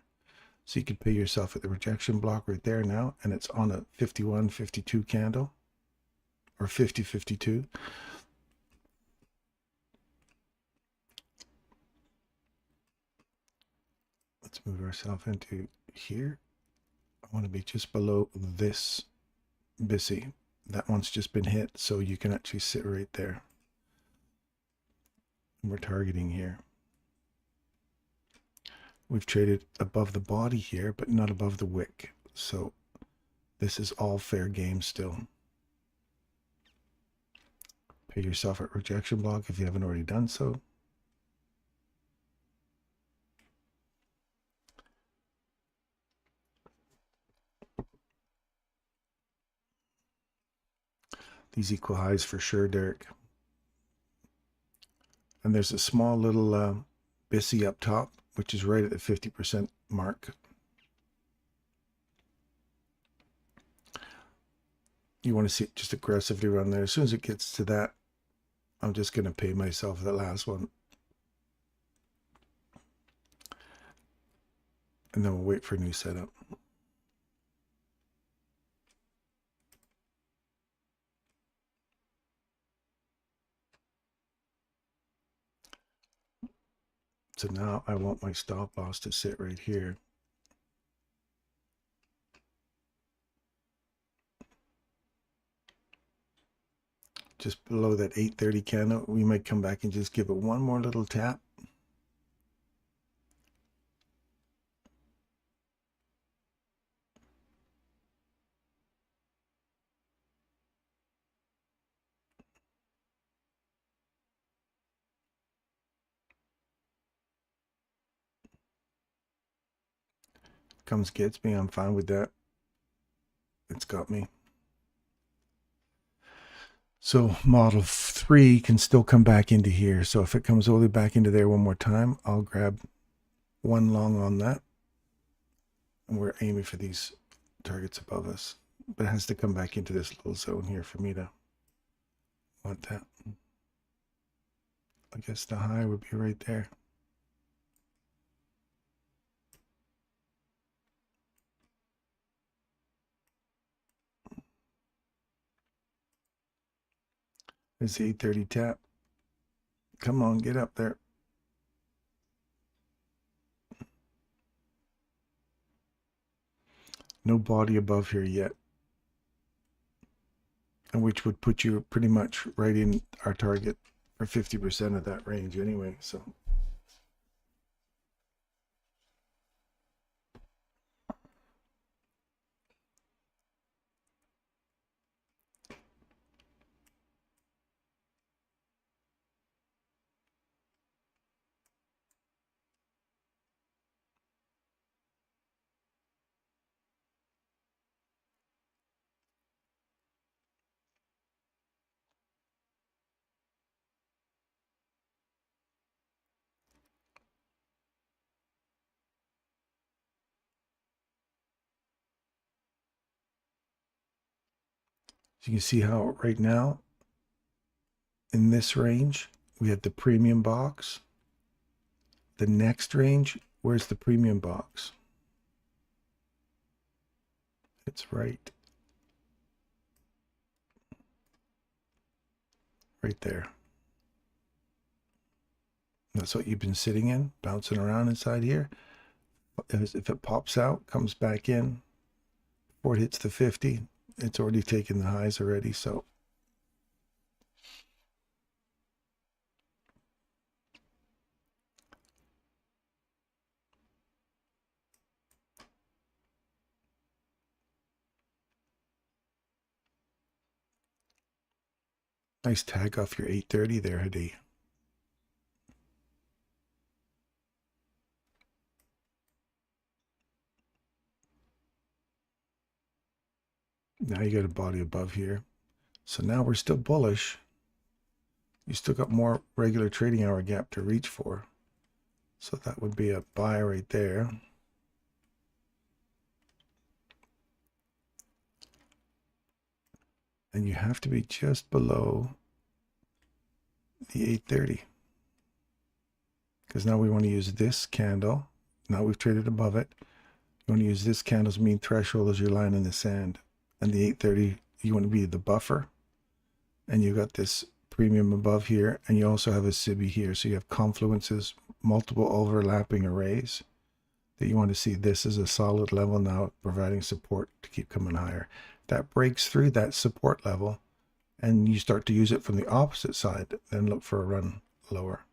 So you can pay yourself at the rejection block right there now, and it's on a 51-52 candle, or 50-52. Let's move ourselves into here. I want to be just below this BISI. That one's just been hit, so you can actually sit right there. We're targeting here. We've traded above the body here, but not above the wick. So this is all fair game still. Pay yourself at rejection block if you haven't already done so. These equal highs for sure, Derek. And there's a small little BISI up top, which is right at the 50% mark. You want to see it just aggressively run there. As soon as it gets to that, I'm just going to pay myself that last one. And then we'll wait for a new setup. So now I want my stop loss to sit right here. Just below that 830 candle. We might come back and just give it one more little tap. Comes gets me, I'm fine with that. It's got me. So model 3 can still come back into here. So if it comes all the way back into there one more time, I'll grab one long on that. And we're aiming for these targets above us. But it has to come back into this little zone here for me to want that. I guess the high would be right there. There's the 830 tap. Come on, get up there. No body above here yet. And which would put you pretty much right in our target for 50% of that range anyway. So you can see how right now in this range, we have the premium box. The next range, where's the premium box? It's right there. That's what you've been sitting in, bouncing around inside here. If it pops out, comes back in, before it hits the 50, it's already taken the highs already. So nice tag off your 830 there, Hadi. Now you got a body above here. So now we're still bullish. You still got more regular trading hour gap to reach for. So that would be a buy right there. And you have to be just below the 830. Because now we want to use this candle. Now we've traded above it. You want to use this candle's mean threshold as your line in the sand. And the 830, you want to be the buffer. And you got this premium above here. And you also have a SIBI here. So you have confluences, multiple overlapping arrays that you want to see. This is a solid level now, providing support to keep coming higher. That breaks through that support level and you start to use it from the opposite side, then look for a run lower.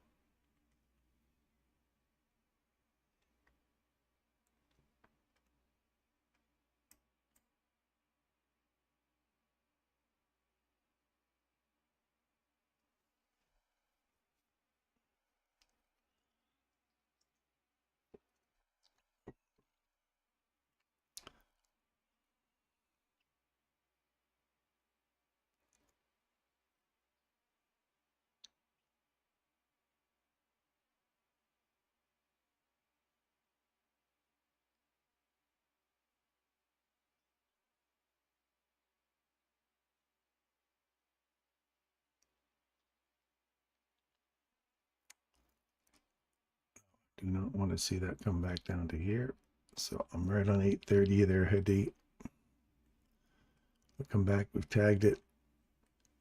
Do not want to see that come back down to here. So I'm right on 830 there, Hadi. We'll come back, we've tagged it.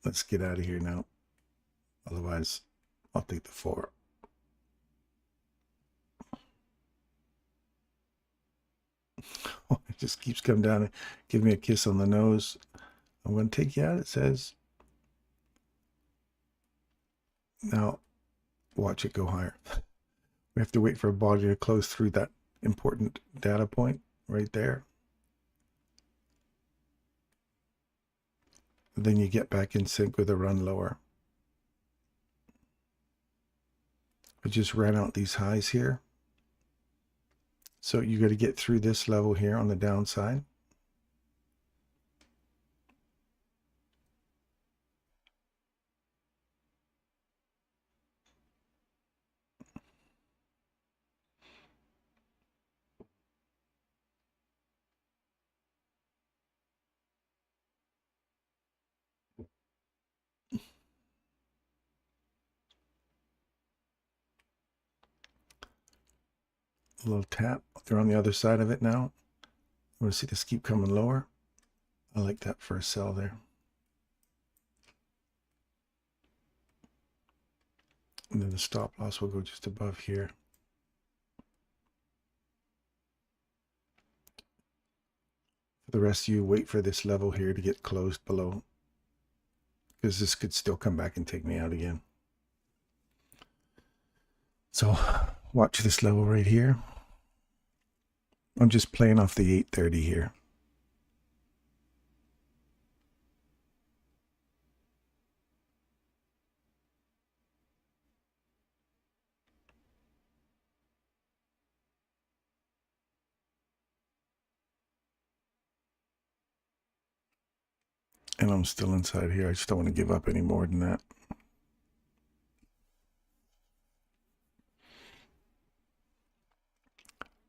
Let's get out of here now. Otherwise, I'll take the 4. It just keeps coming down and give me a kiss on the nose. I'm going to take you out, it says. Now, watch it go higher. We have to wait for a body to close through that important data point right there. And then you get back in sync with a run lower. We just ran out these highs here. So you got to get through this level here on the downside. A little tap. They're on the other side of it now. I want to see this keep coming lower. I like that for a sell there. And then the stop loss will go just above here. For the rest of you, wait for this level here to get closed below, because this could still come back and take me out again. So watch this level right here. I'm just playing off the 830 here. And I'm still inside here. I just don't want to give up any more than that.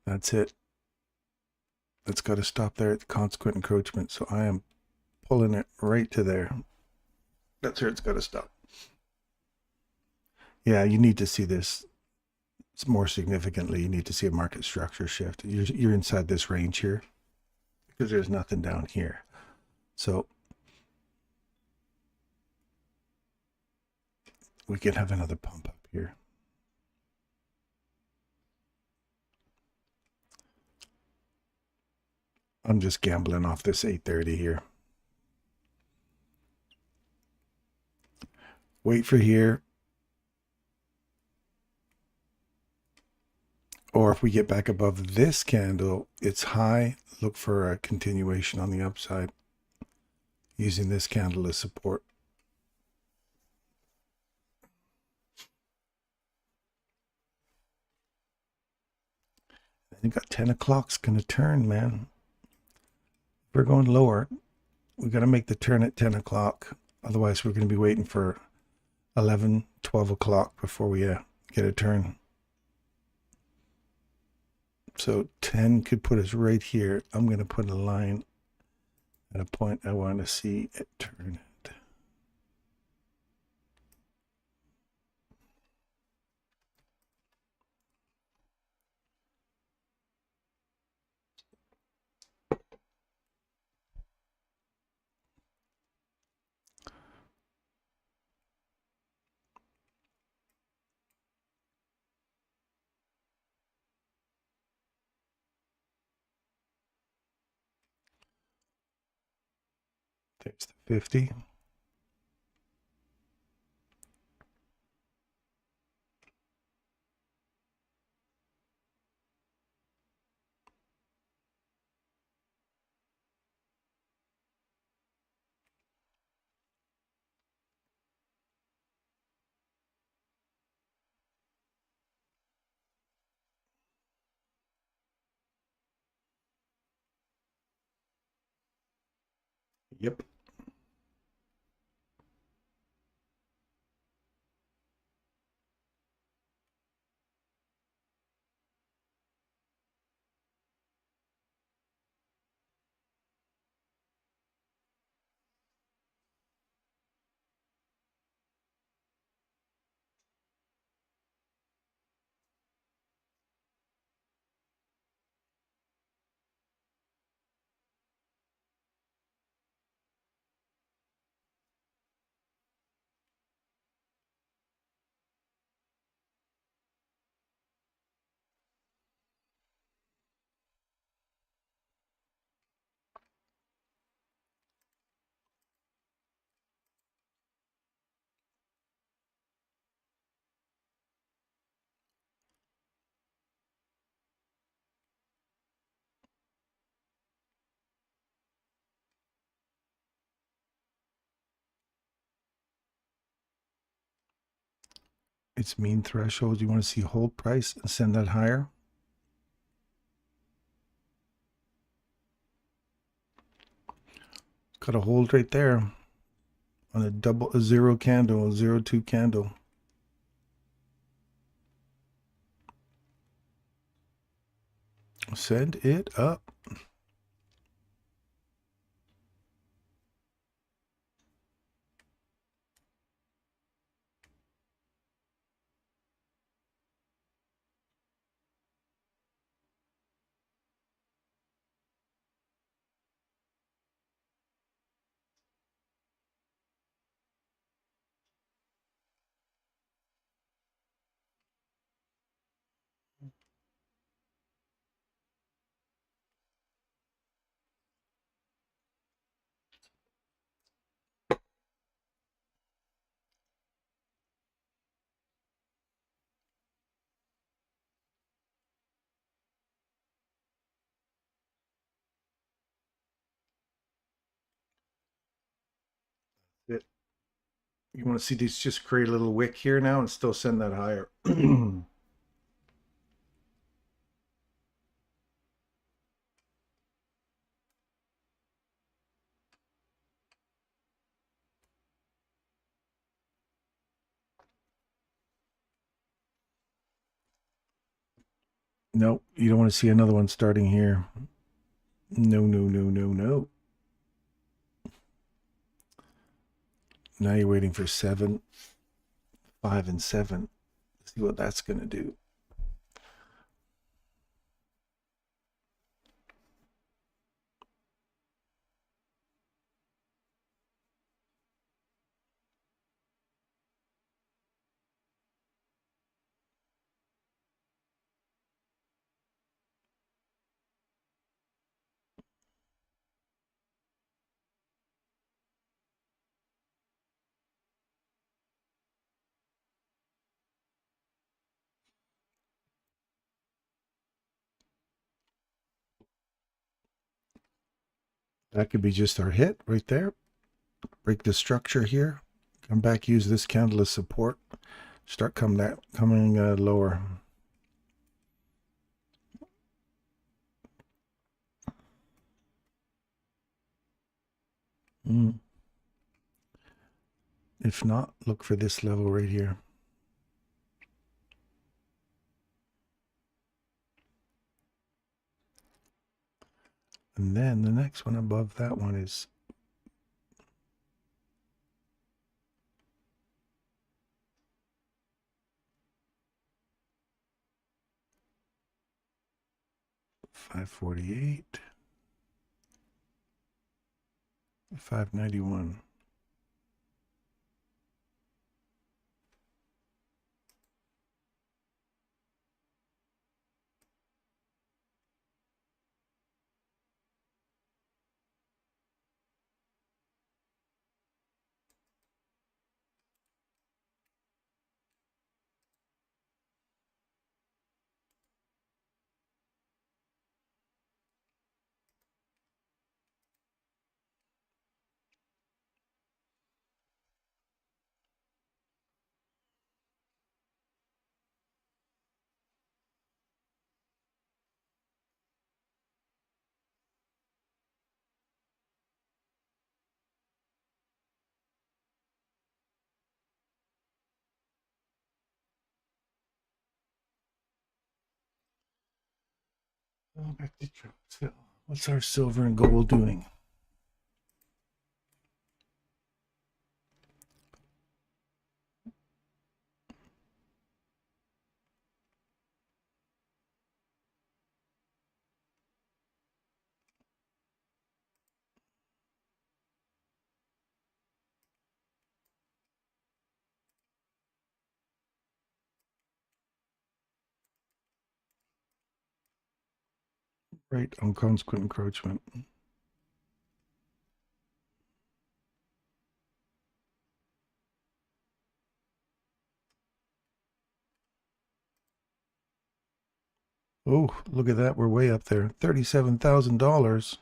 That's it. That's got to stop there at the consequent encroachment. So I am pulling it right to there. That's where it's got to stop. Yeah, you need to see this. It's more significantly, you need to see a market structure shift. You're inside this range here because there's nothing down here. So we could have another pump up here. I'm just gambling off this 830 here. Wait for here. Or if we get back above this candle, it's high. Look for a continuation on the upside using this candle as support. You got 10 o'clock's going to turn, man. If we're going lower, we got to make the turn at 10 o'clock. Otherwise, we're going to be waiting for 11, 12 o'clock before we get a turn. So 10 could put us right here. I'm going to put a line at a point I want to see it turn. There's the 50. Yep. its mean threshold. You want to see hold price and send that higher. Got a hold right there on a zero candle, a 0-2 candle. Send it up. It, you want to see these just create a little wick here now and still send that higher. Nope, you don't want to see another one starting here. No, no, no, no, no. Now you're waiting for 7, 5, and 7. See what that's going to do. That could be just our hit right there. Break the structure here. Come back, use this candle as support. Start coming lower. If not, look for this level right here. And then the next one above that one is $548, $591. Back to what's our silver and gold doing? Right on consequent encroachment. Oh, look at that. We're way up there. $37,000.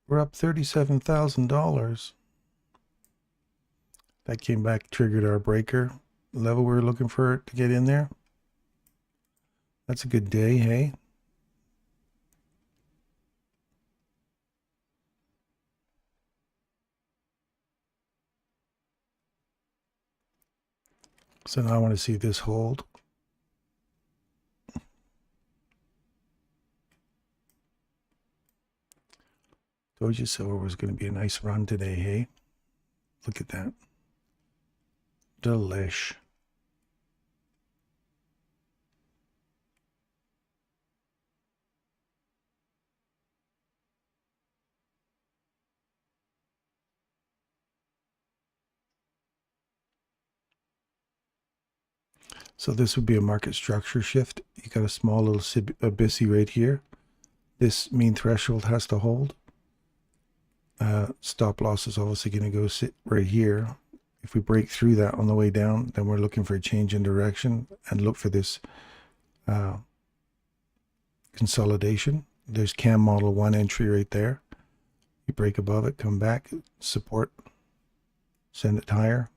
We're up $37,000. That came back, triggered our breaker. level we're looking for to get in there. That's a good day, hey? So now I want to see this hold. Told you silver was going to be a nice run today, hey? Look at that. Delish. So this would be a market structure shift. You got a small little BISI right here. This mean threshold has to hold. Stop loss is obviously going to go sit right here. If we break through that on the way down, then we're looking for a change in direction and look for this consolidation. There's CAM model 1 entry right there. You break above it, come back, support, send it higher.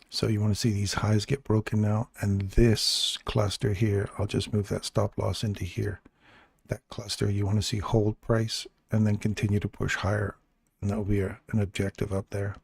So you want to see these highs get broken now, and this cluster here, I'll just move that stop loss into here. That cluster, you want to see hold price and then continue to push higher, and that will be an objective up there.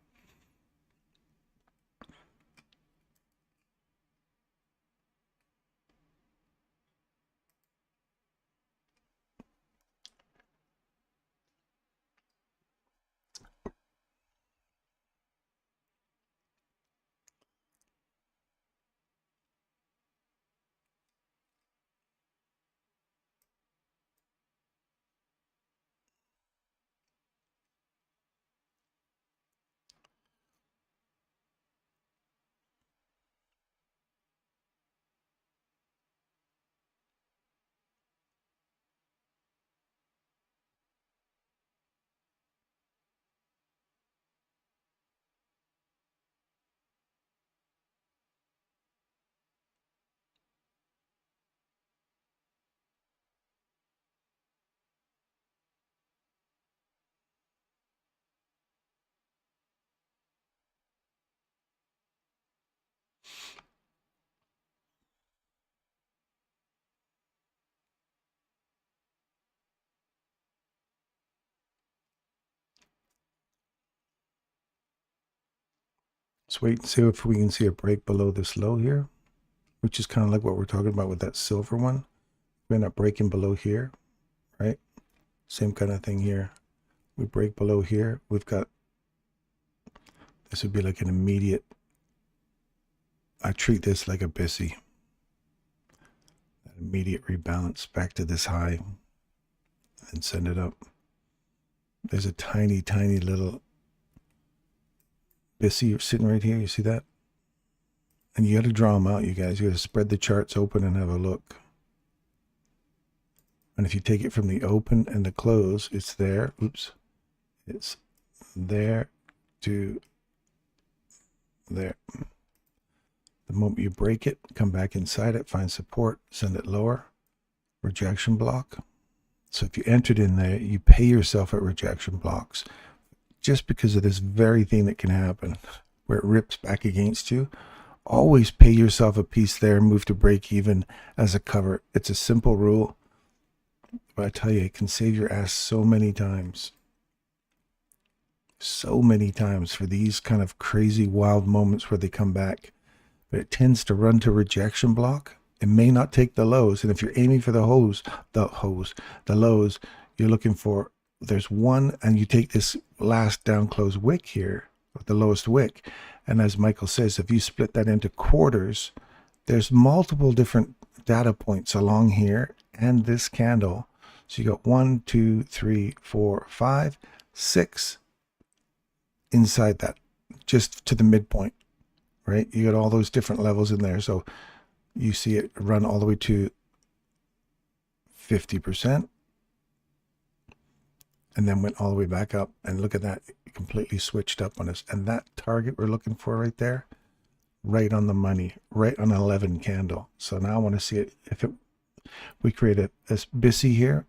Let's wait and see if we can see a break below this low here, which is kind of like what we're talking about with that silver one. We're not breaking below here, right? Same kind of thing here. We break below here. We've got, this would be like an immediate, I treat this like a BISI. An immediate rebalance back to this high and send it up. There's a tiny, tiny little BISI sitting right here. You see that? And you got to draw them out, you guys. You got to spread the charts open and have a look. And if you take it from the open and the close, it's there. Oops. It's there to there. The moment you break it, come back inside it, find support, send it lower. Rejection block. So if you entered in there, you pay yourself at rejection blocks just because of this very thing that can happen where it rips back against you. Always pay yourself a piece there, move to break even as a cover. It's a simple rule, but I tell you, it can save your ass so many times. So many times for these kind of crazy wild moments where they come back. But it tends to run to rejection block. It may not take the lows, and if you're aiming for the lows, you're looking for, there's one, and you take this last down close wick here, the lowest wick, and as Michael says, if you split that into quarters, there's multiple different data points along here and this candle. So you got 1, 2, 3, 4, 5, 6 inside that, just to the midpoint, right? You got all those different levels in there. So you see it run all the way to 50%. And then went all the way back up, and look at that, it completely switched up on us. And that target we're looking for right there, right on the money, right on 11 candle. So now I want to see it. If we create a BISI here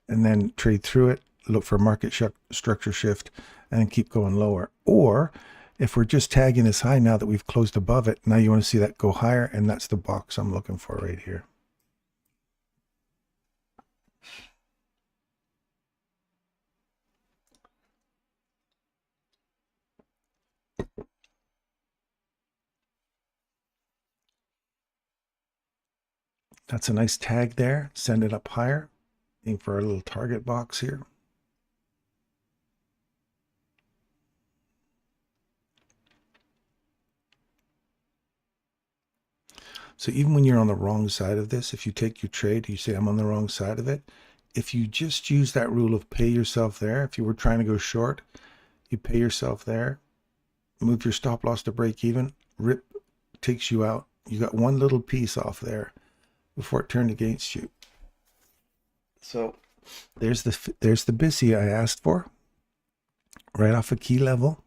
and then trade through it, look for a market structure shift and keep going lower. Or If we're just tagging this high now that we've closed above it, now you want to see that go higher, and that's the box I'm looking for right here. That's a nice tag there. Send it up higher. Aim for our little target box here. So even when you're on the wrong side of this, if you take your trade, you say, I'm on the wrong side of it. If you just use that rule of pay yourself there, if you were trying to go short, you pay yourself there, move your stop loss to break even, rip takes you out. You got one little piece off there before it turned against you. So there's the BISI I asked for, right off a key level.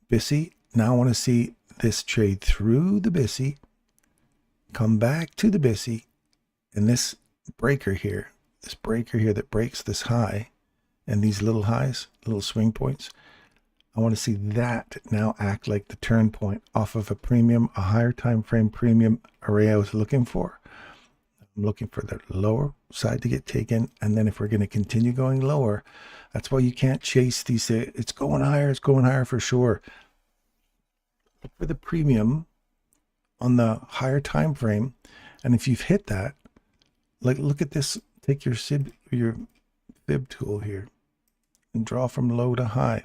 BISI. Now I want to see this trade through the BISI, come back to the BISI, and this breaker here that breaks this high, and these little highs, little swing points, I want to see that now act like the turn point off of a premium, a higher time frame premium array I was looking for. I'm looking for the lower side to get taken, and then if we're going to continue going lower, that's why you can't chase these. It's going higher for sure. Look for the premium on the higher time frame, and if you've hit that, like look at this, take your fib tool here and draw from low to high.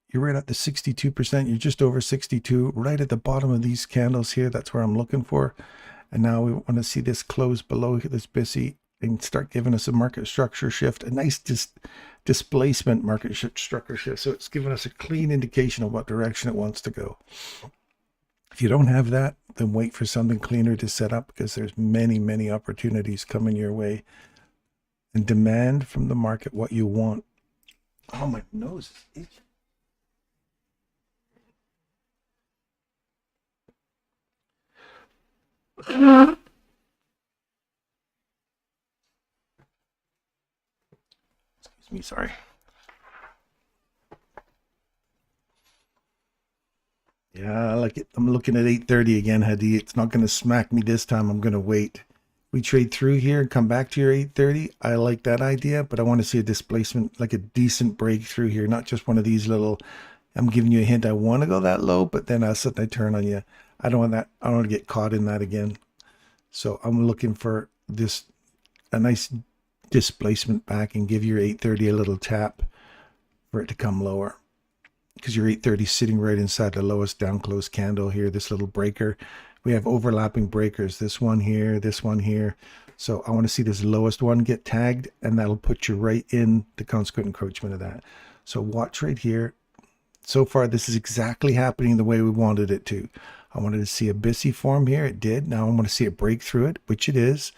You're right at the 62%. You're just over 62, right at the bottom of these candles here. That's where I'm looking for. And now we want to see this close below this BISI and start giving us a market structure shift, a nice displacement market structure shift. So it's giving us a clean indication of what direction it wants to go. If you don't have that, then wait for something cleaner to set up, because there's many, many opportunities coming your way. And demand from the market what you want. Oh, my nose is itching. Excuse me, sorry. Yeah, I like it. I'm looking at 8:30 again, Hadi. It's not going to smack me this time. I'm going to wait. We trade through here and come back to your 8:30. I like that idea, but I want to see a displacement, like a decent breakthrough here, not just one of these little, I'm giving you a hint, I want to go that low, but then I suddenly turn on you. I don't want that. I don't want to get caught in that again. So I'm looking for this, a nice displacement back, and give your 8:30 a little tap for it to come lower, because your 8:30 is sitting right inside the lowest down close candle here, this little breaker. We have overlapping breakers, this one here, this one here. So I want to see this lowest one get tagged, and that'll put you right in the consequent encroachment of that. So watch right here. So far, this is exactly happening the way we wanted it to. I wanted to see a BISI form here. It did. Now I want to see it break through it, which it is.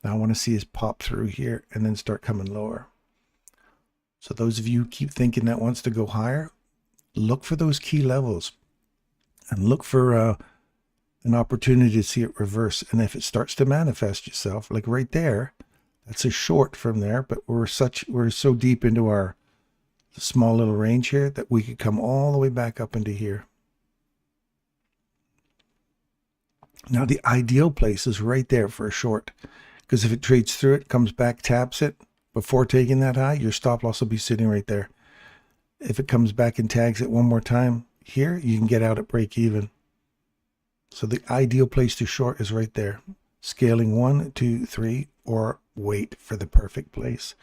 Now I want to see it pop through here and then start coming lower. So those of you who keep thinking that wants to go higher, look for those key levels and look for an opportunity to see it reverse. And if it starts to manifest itself, like right there, that's a short from there, but we're so deep into our small little range here that we could come all the way back up into here. Now the ideal place is right there for a short, because if it trades through it, comes back, taps it before taking that high, your stop loss will be sitting right there. If it comes back and tags it one more time here, you can get out at break even. So the ideal place to short is right there. Scaling 1, 2, 3, or wait for the perfect place.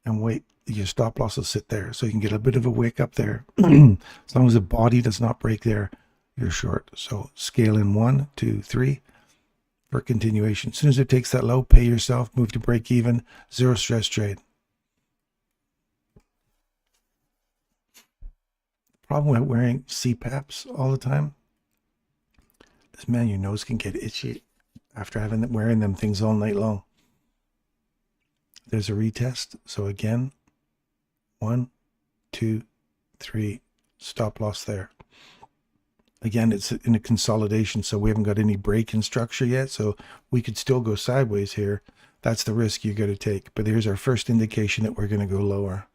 And wait, your stop loss will sit there. So you can get a bit of a wick up there. As long as the body does not break there, you're short. So scale in 1, 2, 3 for continuation. As soon as it takes that low, pay yourself, move to break even, zero stress trade. Problem with wearing CPAPs all the time is, man, your nose can get itchy after wearing them things all night long. There's a retest. So again, 1, 2, 3, stop loss there. Again, it's in a consolidation, so we haven't got any break in structure yet, so we could still go sideways here. That's the risk you got to take. But here's our first indication that we're going to go lower.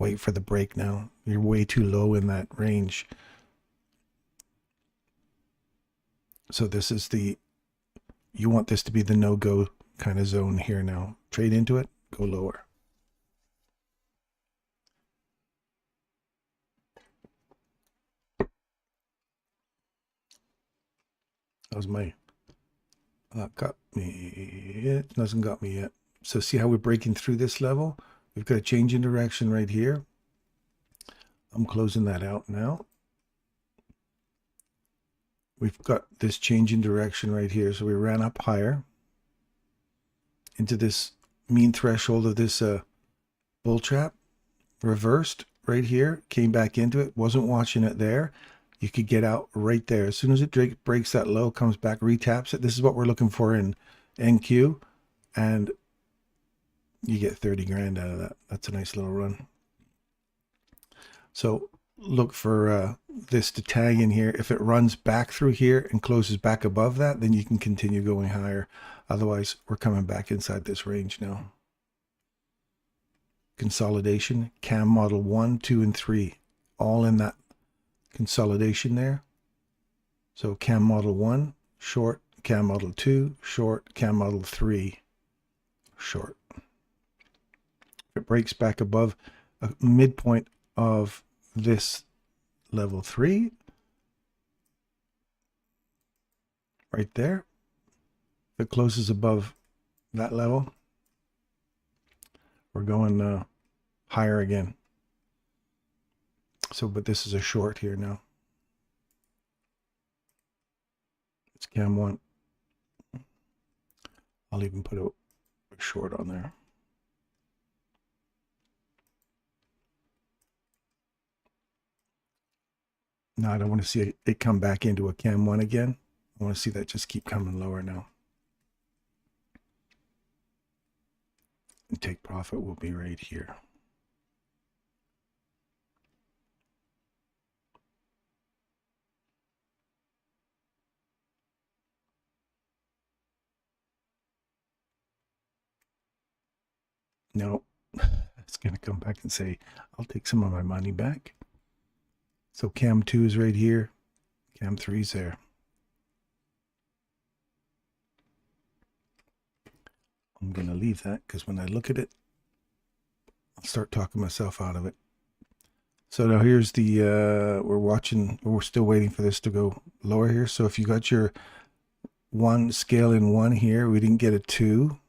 wait for the break now. You're way too low in that range. So this is you want this to be the no-go kind of zone here now. Trade into it, go lower. That was my, got me, it doesn't got me yet. So see how we're breaking through this level? We've got a change in direction right here. I'm closing that out now. We've got this change in direction right here. So we ran up higher into this mean threshold of this bull trap, reversed right here, came back into it, wasn't watching it there. You could get out right there. As soon as it breaks that low, comes back, retaps it. This is what we're looking for in NQ. And you get 30 grand out of that. That's a nice little run. So look for this to tag in here. If it runs back through here and closes back above that, then you can continue going higher. Otherwise, we're coming back inside this range now. Consolidation, cam model 1, 2, and 3, all in that consolidation there. So cam model 1, short, cam model 2, short, cam model 3, short. If it breaks back above a midpoint of this level 3, right there, if it closes above that level, we're going higher again. So, but this is a short here now. It's cam 1. I'll even put a short on there. Now I don't want to see it come back into a cam 1 again. I want to see that just keep coming lower now. And take profit will be right here. No, it's going to come back and say, I'll take some of my money back. So cam 2 is right here. Cam 3 is there. I'm going to leave that because when I look at it, I'll start talking myself out of it. So now here's the, we're still waiting for this to go lower here. So if you got your one scale in 1 here, we didn't get a 2,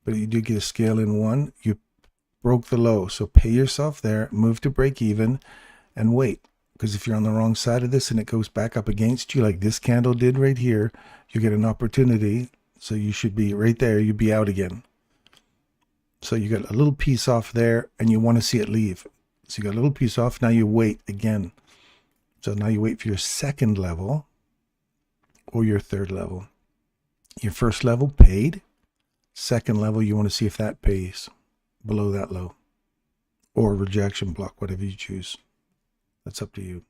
but you do get a scale in 1. You broke the low. So pay yourself there, move to break even and wait. Because if you're on the wrong side of this and it goes back up against you like this candle did right here, you get an opportunity. So you should be right there. You'd be out again. So you got a little piece off there and you want to see it leave. So you got a little piece off. Now you wait again. So now you wait for your second level or your third level. Your first level paid. Second level, you want to see if that pays below that low or rejection block, whatever you choose. That's up to you.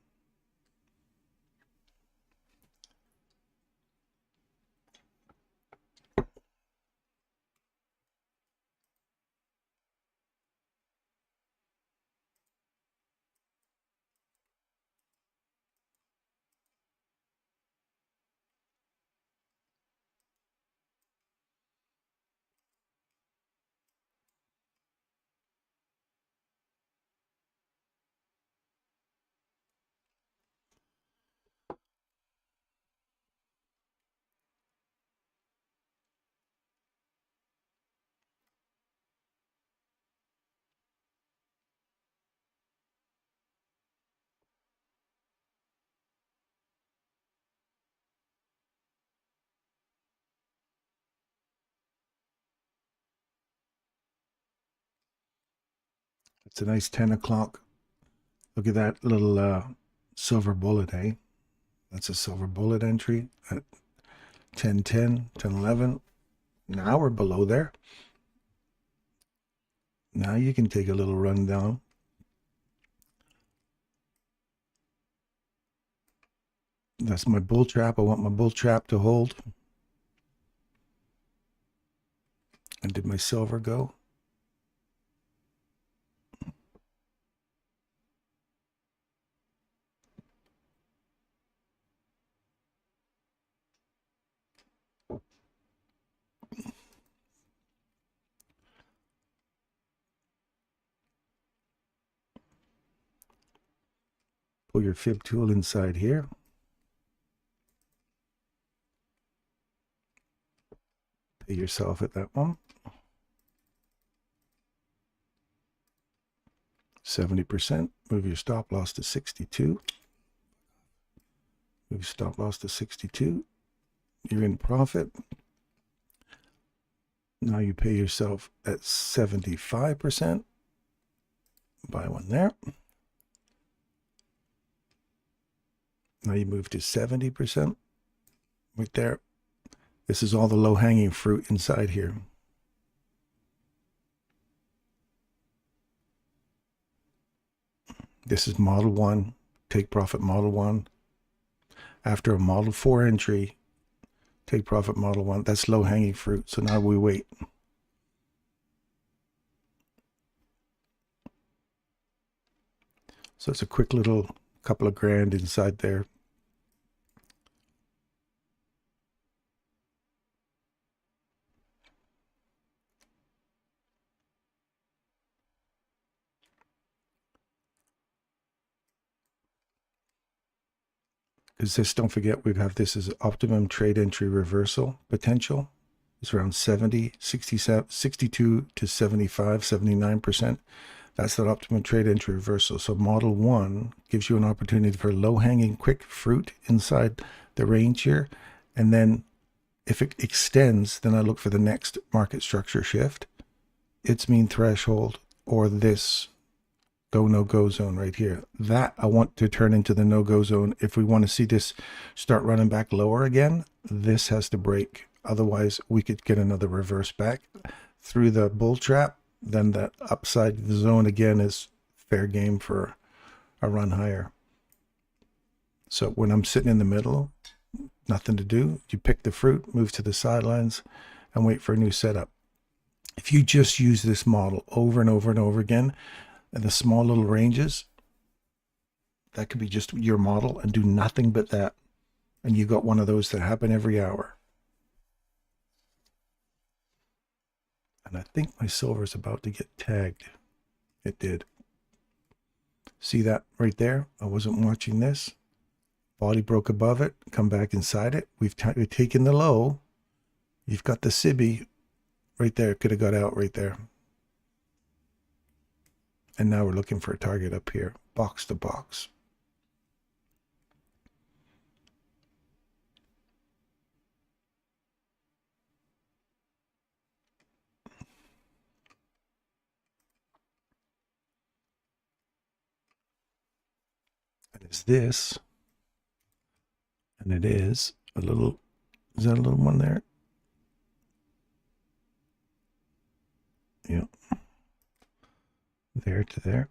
It's a nice 10 o'clock. Look at that little silver bullet, eh? That's a silver bullet entry at 10:10, 10:11. Now we're below there. Now you can take a little run down. That's my bull trap. I want my bull trap to hold. And did my silver go? Pull your fib tool inside here. Pay yourself at that one. 70%. Move your stop loss to 62. Move your stop loss to 62. You're in profit. Now you pay yourself at 75%. Buy one there. Now you move to 70%. Right there. This is all the low-hanging fruit inside here. This is Model 1, take profit Model 1. After a Model 4 entry, take profit Model 1. That's low-hanging fruit. So now we wait. So it's a quick little couple of grand inside there. Because this, don't forget, we have this as optimum trade entry reversal potential. It's around 70, 67, 62 to 75, 79%. That's that optimum trade entry reversal. So Model 1 gives you an opportunity for low-hanging quick fruit inside the range here. And then if it extends, then I look for the next market structure shift, its mean threshold, or this go no-go zone right here. That I want to turn into the no-go zone. If we want to see this start running back lower again, this has to break. Otherwise, we could get another reverse back through the bull trap. Then that upside zone again is fair game for a run higher. So when I'm sitting in the middle, nothing to do, you pick the fruit, move to the sidelines, and wait for a new setup. If you just use this model over and over and over again, and the small little ranges, that could be just your model, and do nothing but that. And you got one of those that happen every hour. And I think my silver is about to get tagged. It did. See that right there? I wasn't watching this. Body broke above it, come back inside it. We've taken the low. You've got the SIBI right there. Could have got out right there. And now we're looking for a target up here, box to box. And it's this. And it is a little, is that a little one there? Yep. There to there.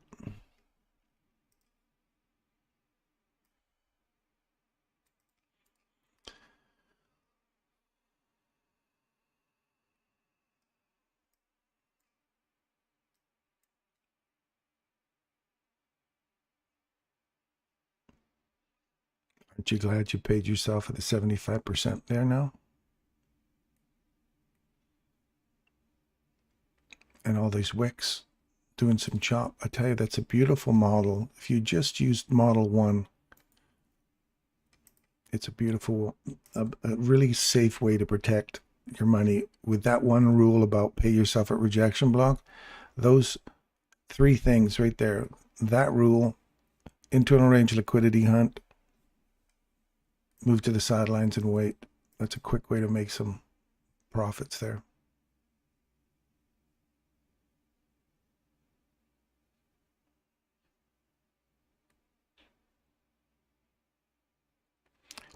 Aren't you glad you paid yourself at the 75% there now? And all these wicks doing some chop. I tell you, that's a beautiful model. If you just used Model 1, it's a beautiful, a really safe way to protect your money. With that one rule about pay yourself at rejection block, those three things right there, that rule, internal range liquidity hunt, move to the sidelines and wait. That's a quick way to make some profits there.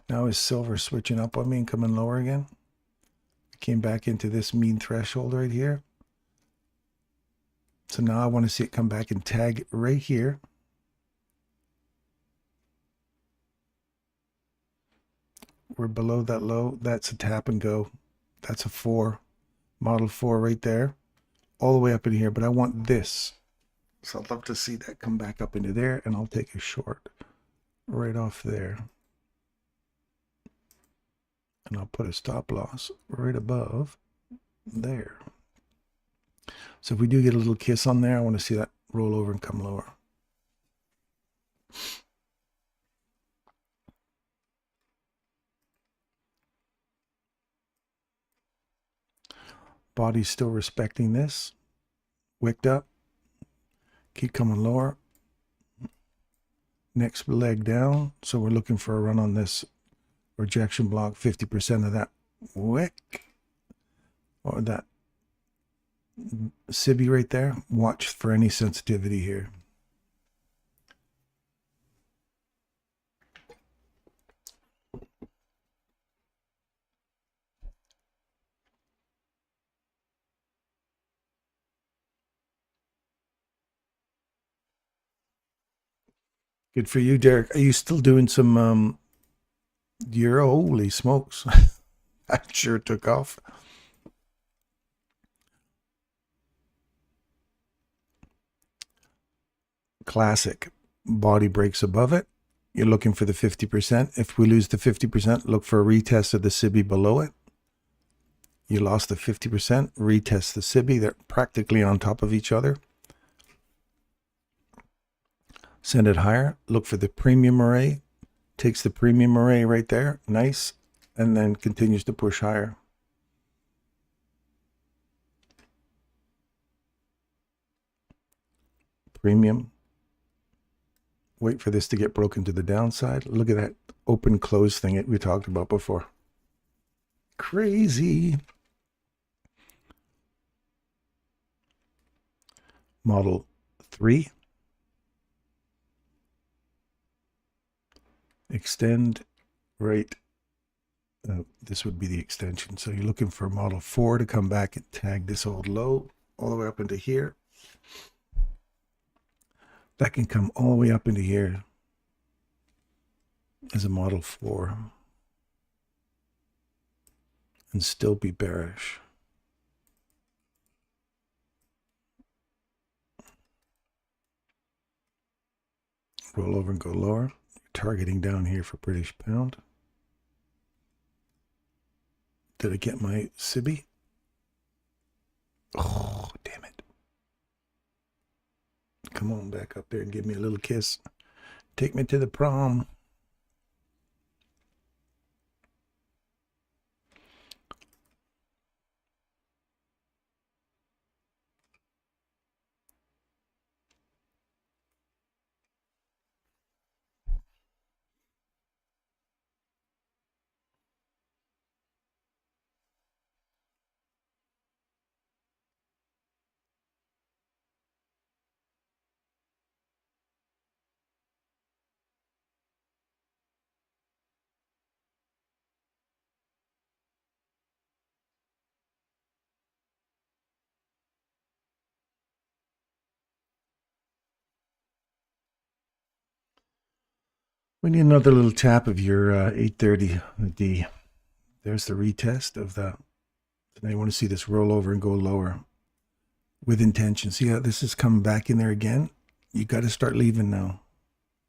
Now is silver switching up on me and coming lower again? Came back into this mean threshold right here. So now I want to see it come back and tag right here. We're below that low. That's a tap and go. That's a 4. Model 4 right there. All the way up in here. But I want this. So I'd love to see that come back up into there. And I'll take a short right off there. And I'll put a stop loss right above there. So if we do get a little kiss on there, I want to see that roll over and come lower. Body's still respecting this. Wicked up. Keep coming lower. Next leg down. So we're looking for a run on this rejection block. 50% of that wick. Or that SIBI right there. Watch for any sensitivity here. Good for you, Derek. Are you still doing some Euro? Holy smokes. That sure took off. Classic. Body breaks above it. You're looking for the 50%. If we lose the 50%, look for a retest of the SIBI below it. You lost the 50%, retest the SIBI. They're practically on top of each other. Send it higher. Look for the premium array. Takes the premium array right there. Nice. And then continues to push higher. Premium. Wait for this to get broken to the downside. Look at that open close thing that we talked about before. Crazy. Model 3. Extend right. This would be the extension. So you're looking for model 4 to come back and tag this old low all the way up into here. That can come all the way up into here as a model 4 and still be bearish. Roll over and go lower. Targeting down here for British pound. Did I get my SIBI? Oh, damn it. Come on back up there and give me a little kiss. Take me to the prom. We need another little tap of your 830 D. There's the retest of that. Now you want to see this roll over and go lower with intention. See how this is coming back in there again? You got to start leaving now.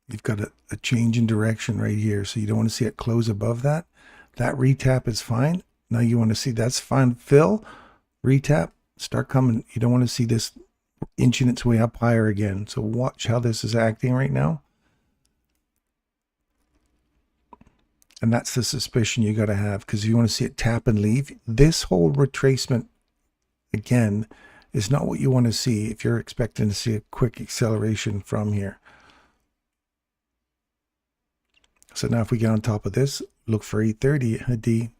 You've got a change in direction right here. So you don't want to see it close above that. That retap is fine. Now you want to see that's fine. Fill, retap, start coming. You don't want to see this inching its way up higher again. So watch how this is acting right now. And that's the suspicion you got to have, because you want to see it tap and leave. This whole retracement, again, is not what you want to see if you're expecting to see a quick acceleration from here. So now if we get on top of this, look for 830 a D.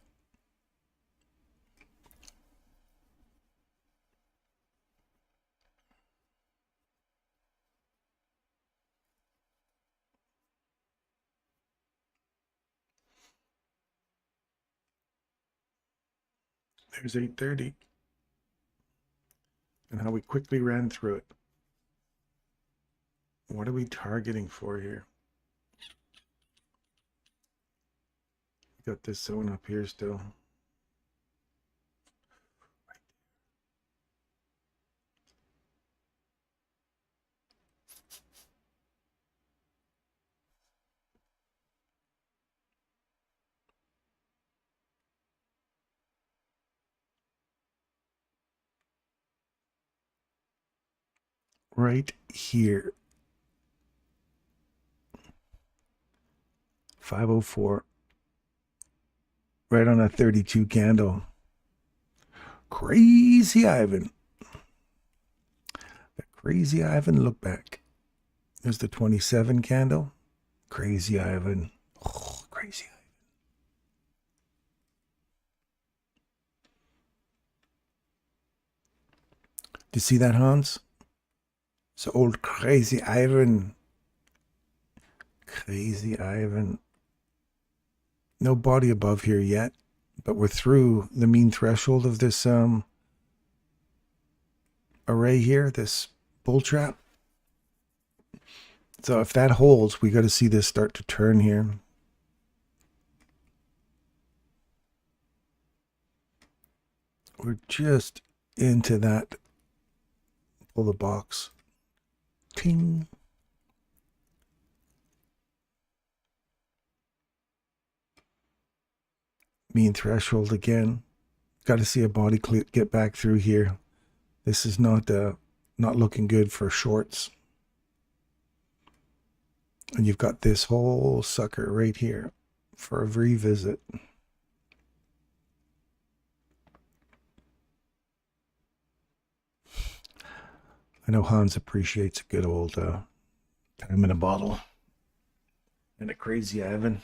There's 830. And how we quickly ran through it. What are we targeting for here? Got this zone up here still. Right here. 504. Right on a 32 candle. Crazy Ivan. That Crazy Ivan look back. There's the 27 candle. Crazy Ivan. Oh, Crazy Ivan. Do you see that, Hans? So old Crazy Ivan. Crazy Ivan. No body above here yet, but we're through the mean threshold of this array here, this bull trap. So if that holds, we got to see this start to turn here. We're just into that. Pull the box. Ting. Mean threshold again. Got to see a body get back through here. This is not looking good for shorts. And you've got this whole sucker right here for a revisit. I know Hans appreciates a good old time in a bottle and a Crazy Ivan.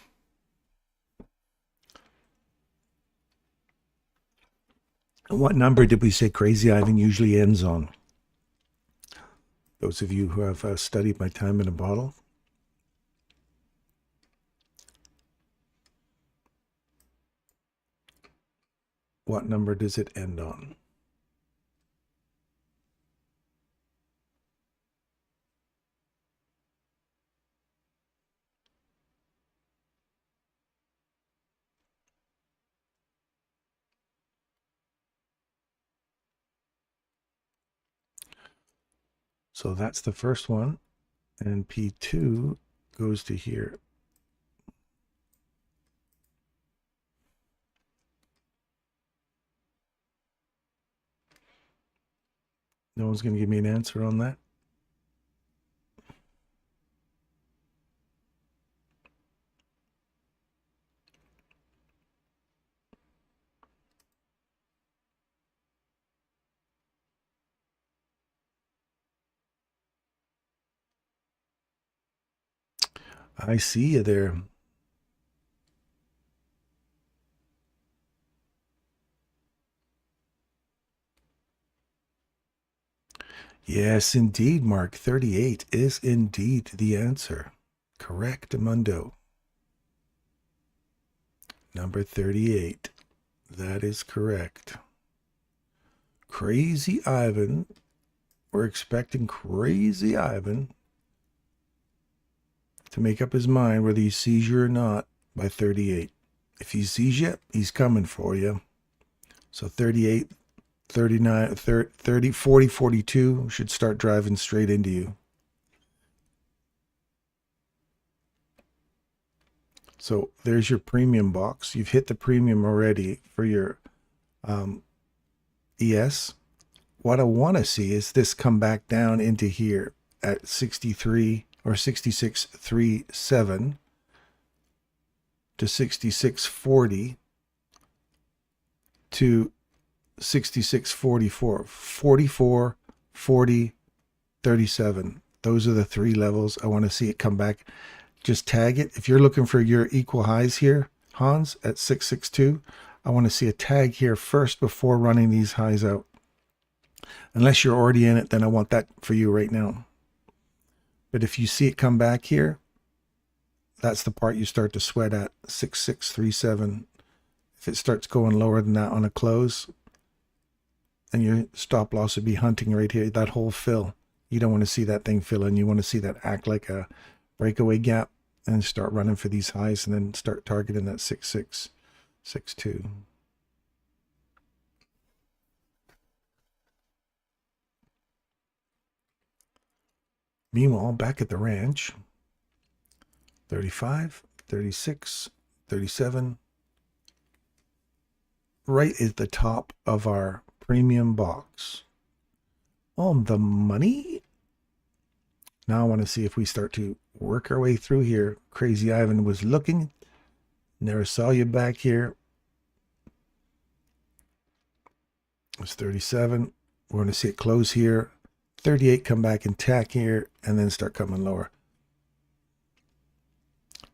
And what number did we say Crazy Ivan usually ends on? Those of you who have studied my time in a bottle. What number does it end on? So that's the first one. And P2 goes to here. No one's going to give me an answer on that. I see you there. Yes, indeed, Mark. 38 is indeed the answer. Correct, Mundo. Number 38. That is correct. Crazy Ivan. We're expecting Crazy Ivan to make up his mind whether he sees you or not by 38. If he sees you, he's coming for you. So 38, 39, 30, 40, 42 should start driving straight into you. So there's your premium box. You've hit the premium already for your ES. What I want to see is this come back down into here at 63 or 66.37 to 66.40 to 66.44, 44, 40, 37. Those are the three levels. I want to see it come back. Just tag it. If you're looking for your equal highs here, Hans, at 662, I want to see a tag here first before running these highs out. Unless you're already in it, then I want that for you right now. But if you see it come back here, that's the part you start to sweat at, 6637. If it starts going lower than that on a close, and your stop loss would be hunting right here, that whole fill. You don't want to see that thing fill in. You want to see that act like a breakaway gap and start running for these highs and then start targeting that 6662. Meanwhile, back at the ranch, 35, 36, 37, right at the top of our premium box. On the money. Now I want to see if we start to work our way through here. Crazy Ivan was looking. Never saw you back here. It's 37. We're going to see it close here. 38 come back and tack here and then start coming lower.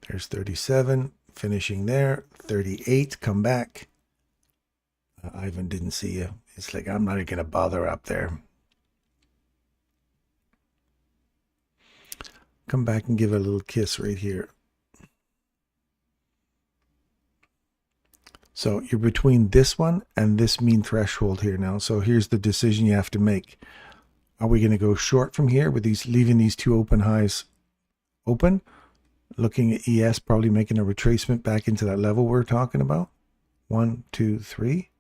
There's 37 finishing there. 38 come back. Ivan didn't see you. It's like, I'm not even going to bother up there. Come back and give it a little kiss right here. So you're between this one and this mean threshold here now. So here's the decision you have to make. Are we going to go short from here with these, leaving these two open highs open? Looking at ES, probably making a retracement back into that level we're talking about. 1, 2, 3.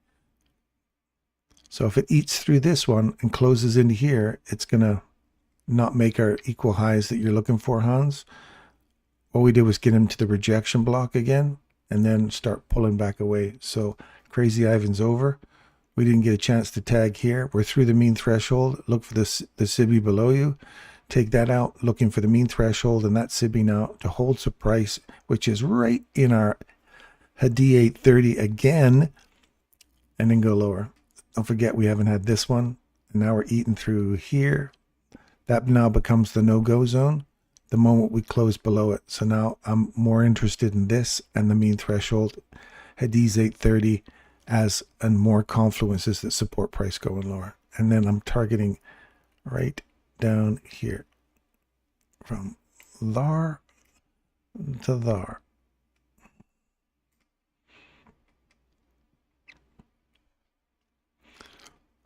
So if it eats through this one and closes into here, it's going to not make our equal highs that you're looking for, Hans. What we did was get him to the rejection block again and then start pulling back away. So Crazy Ivan's over. We didn't get a chance to tag here. We're through the mean threshold. Look for the SIBI below you. Take that out, looking for the mean threshold and that SIBI now to hold some price, which is right in our D830 again, and then go lower. Don't forget we haven't had this one, and now we're eating through here. That now becomes the no-go zone the moment we close below it. So now I'm more interested in this and the mean threshold, Hadid's 830, as and more confluences that support price going lower. And then I'm targeting right down here from there to there.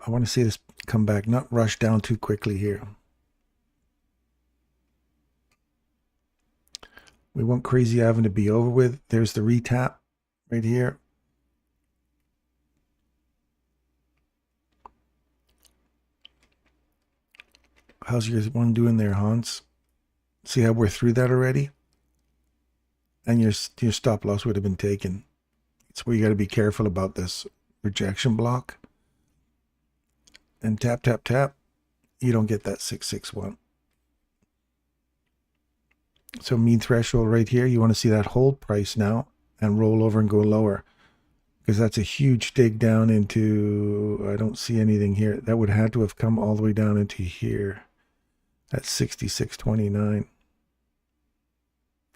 I want to see this come back, not rush down too quickly here. We want Crazy Ivan to be over with. There's the retap right here. How's your one doing there, Hans? See how we're through that already? And your stop loss would have been taken. It's where you got to be careful about this rejection block. And tap, tap, tap. You don't get that 661. So mean threshold right here. You want to see that hold price now and roll over and go lower. Because that's a huge dig down into, I don't see anything here. That would have to have come all the way down into here. That's 66.29.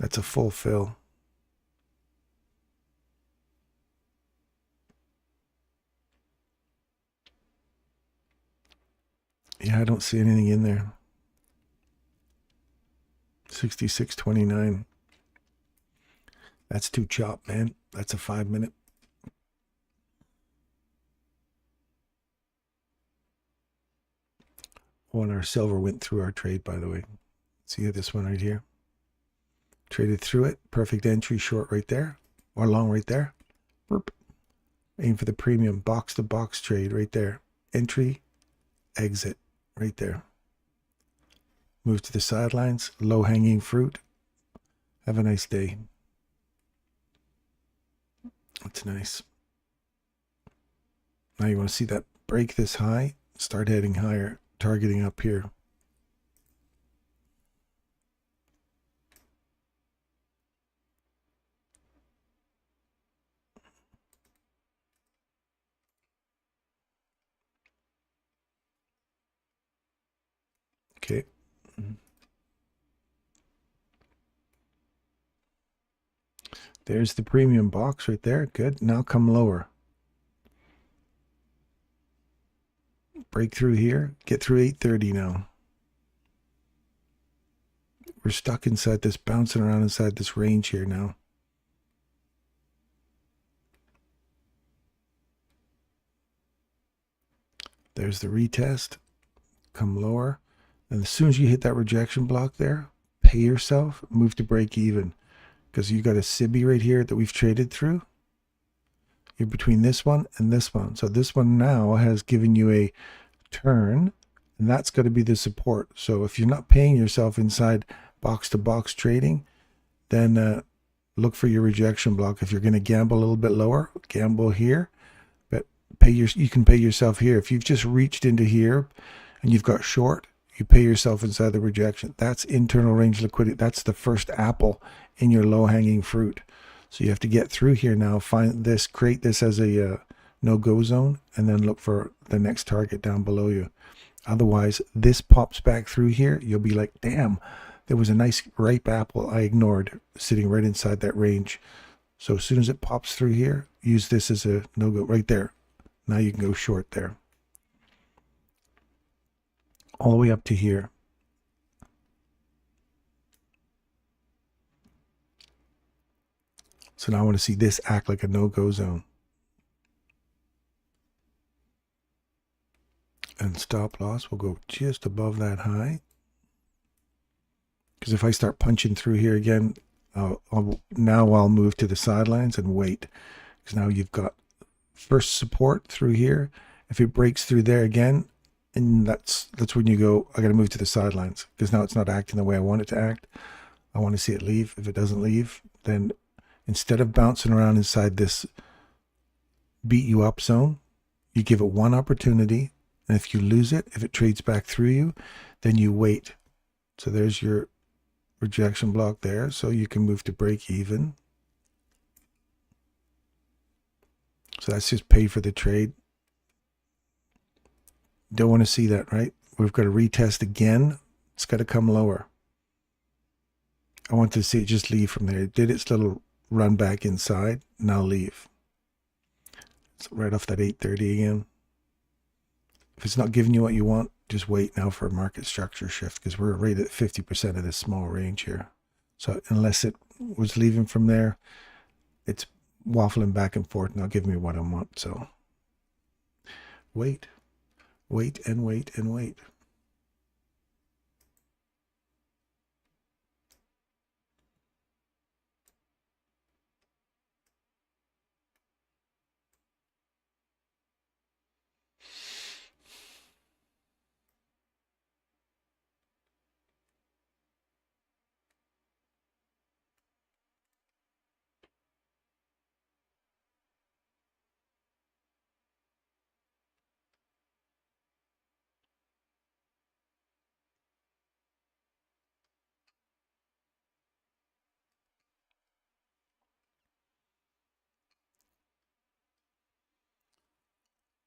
That's a full fill. Yeah, I don't see anything in there. 66.29. That's too chopped, man. That's a 5 minute. Oh, and our silver went through our trade, by the way. See this one right here? Traded through it. Perfect entry, short right there. Or long right there. Burp. Aim for the premium box to box trade right there. Entry, exit right there. Move to the sidelines. Low hanging fruit. Have a nice day. That's nice. Now you want to see that break this high. Start heading higher. Targeting up here. Okay. There's the premium box right there. Good. Now come lower. Break through here. Get through 830 now. We're stuck inside this, bouncing around inside this range here now. There's the retest. Come lower. And as soon as you hit that rejection block there, pay yourself, move to break even. Because you got a SIBI right here that we've traded through. You're between this one and this one. So this one now has given you a turn, and that's got to be the support. So if you're not paying yourself inside box to box trading, then look for your rejection block. If you're going to gamble a little bit lower, gamble here, but you can pay yourself here. If you've just reached into here and you've got short, you pay yourself inside the rejection. That's internal range liquidity. That's the first apple in your low hanging fruit. So you have to get through here now, find this, create this as a no-go zone, and then look for the next target down below you. Otherwise, this pops back through here, you'll be like, damn, there was a nice ripe apple I ignored sitting right inside that range. So as soon as it pops through here, use this as a no-go right there. Now you can go short there. All the way up to here. So now I want to see this act like a no-go zone. And stop loss will go just above that high. Because if I start punching through here again, now I'll move to the sidelines and wait. Because now you've got first support through here. If it breaks through there again, and that's when you go, I got to move to the sidelines. Because now it's not acting the way I want it to act. I want to see it leave. If it doesn't leave, then instead of bouncing around inside this beat you up zone, you give it one opportunity. And if you lose it, if it trades back through you, then you wait. So there's your rejection block there. So you can move to break even. So that's just pay for the trade. Don't want to see that, right? We've got to retest again. It's got to come lower. I want to see it just leave from there. It did its little run back inside. Now leave. It's right off that 830 again. If it's not giving you what you want, just wait now for a market structure shift, because we're right at 50% of this small range here. So unless it was leaving from there, it's waffling back and forth, not giving me what I want. So wait, wait, and wait, and wait.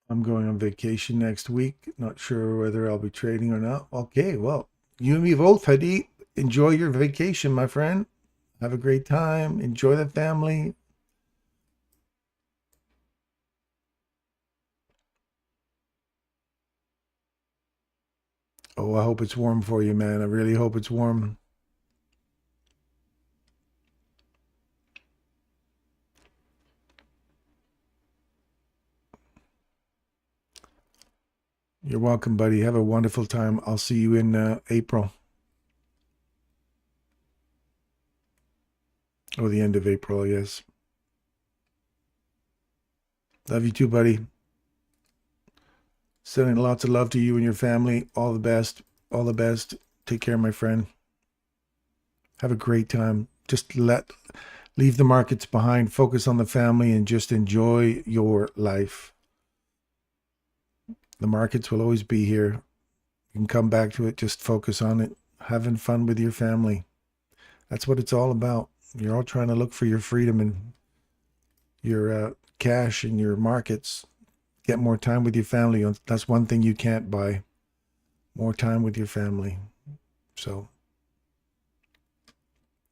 I'm going on vacation next week. Not sure whether I'll be trading or not. Okay, well, you and me both, Hadi. Enjoy your vacation, my friend. Have a great time. Enjoy the family. Oh, I hope it's warm for you, man. I really hope it's warm. You're welcome, buddy. Have a wonderful time. I'll see you in April. Or the end of April, yes. Love you too, buddy. Sending lots of love to you and your family. All the best. All the best. Take care, my friend. Have a great time. Just leave the markets behind. Focus on the family and just enjoy your life. The markets will always be here. You can come back to it. Just focus on it. Having fun with your family. That's what it's all about. You're all trying to look for your freedom and your cash and your markets. Get more time with your family. That's one thing you can't buy. More time with your family. So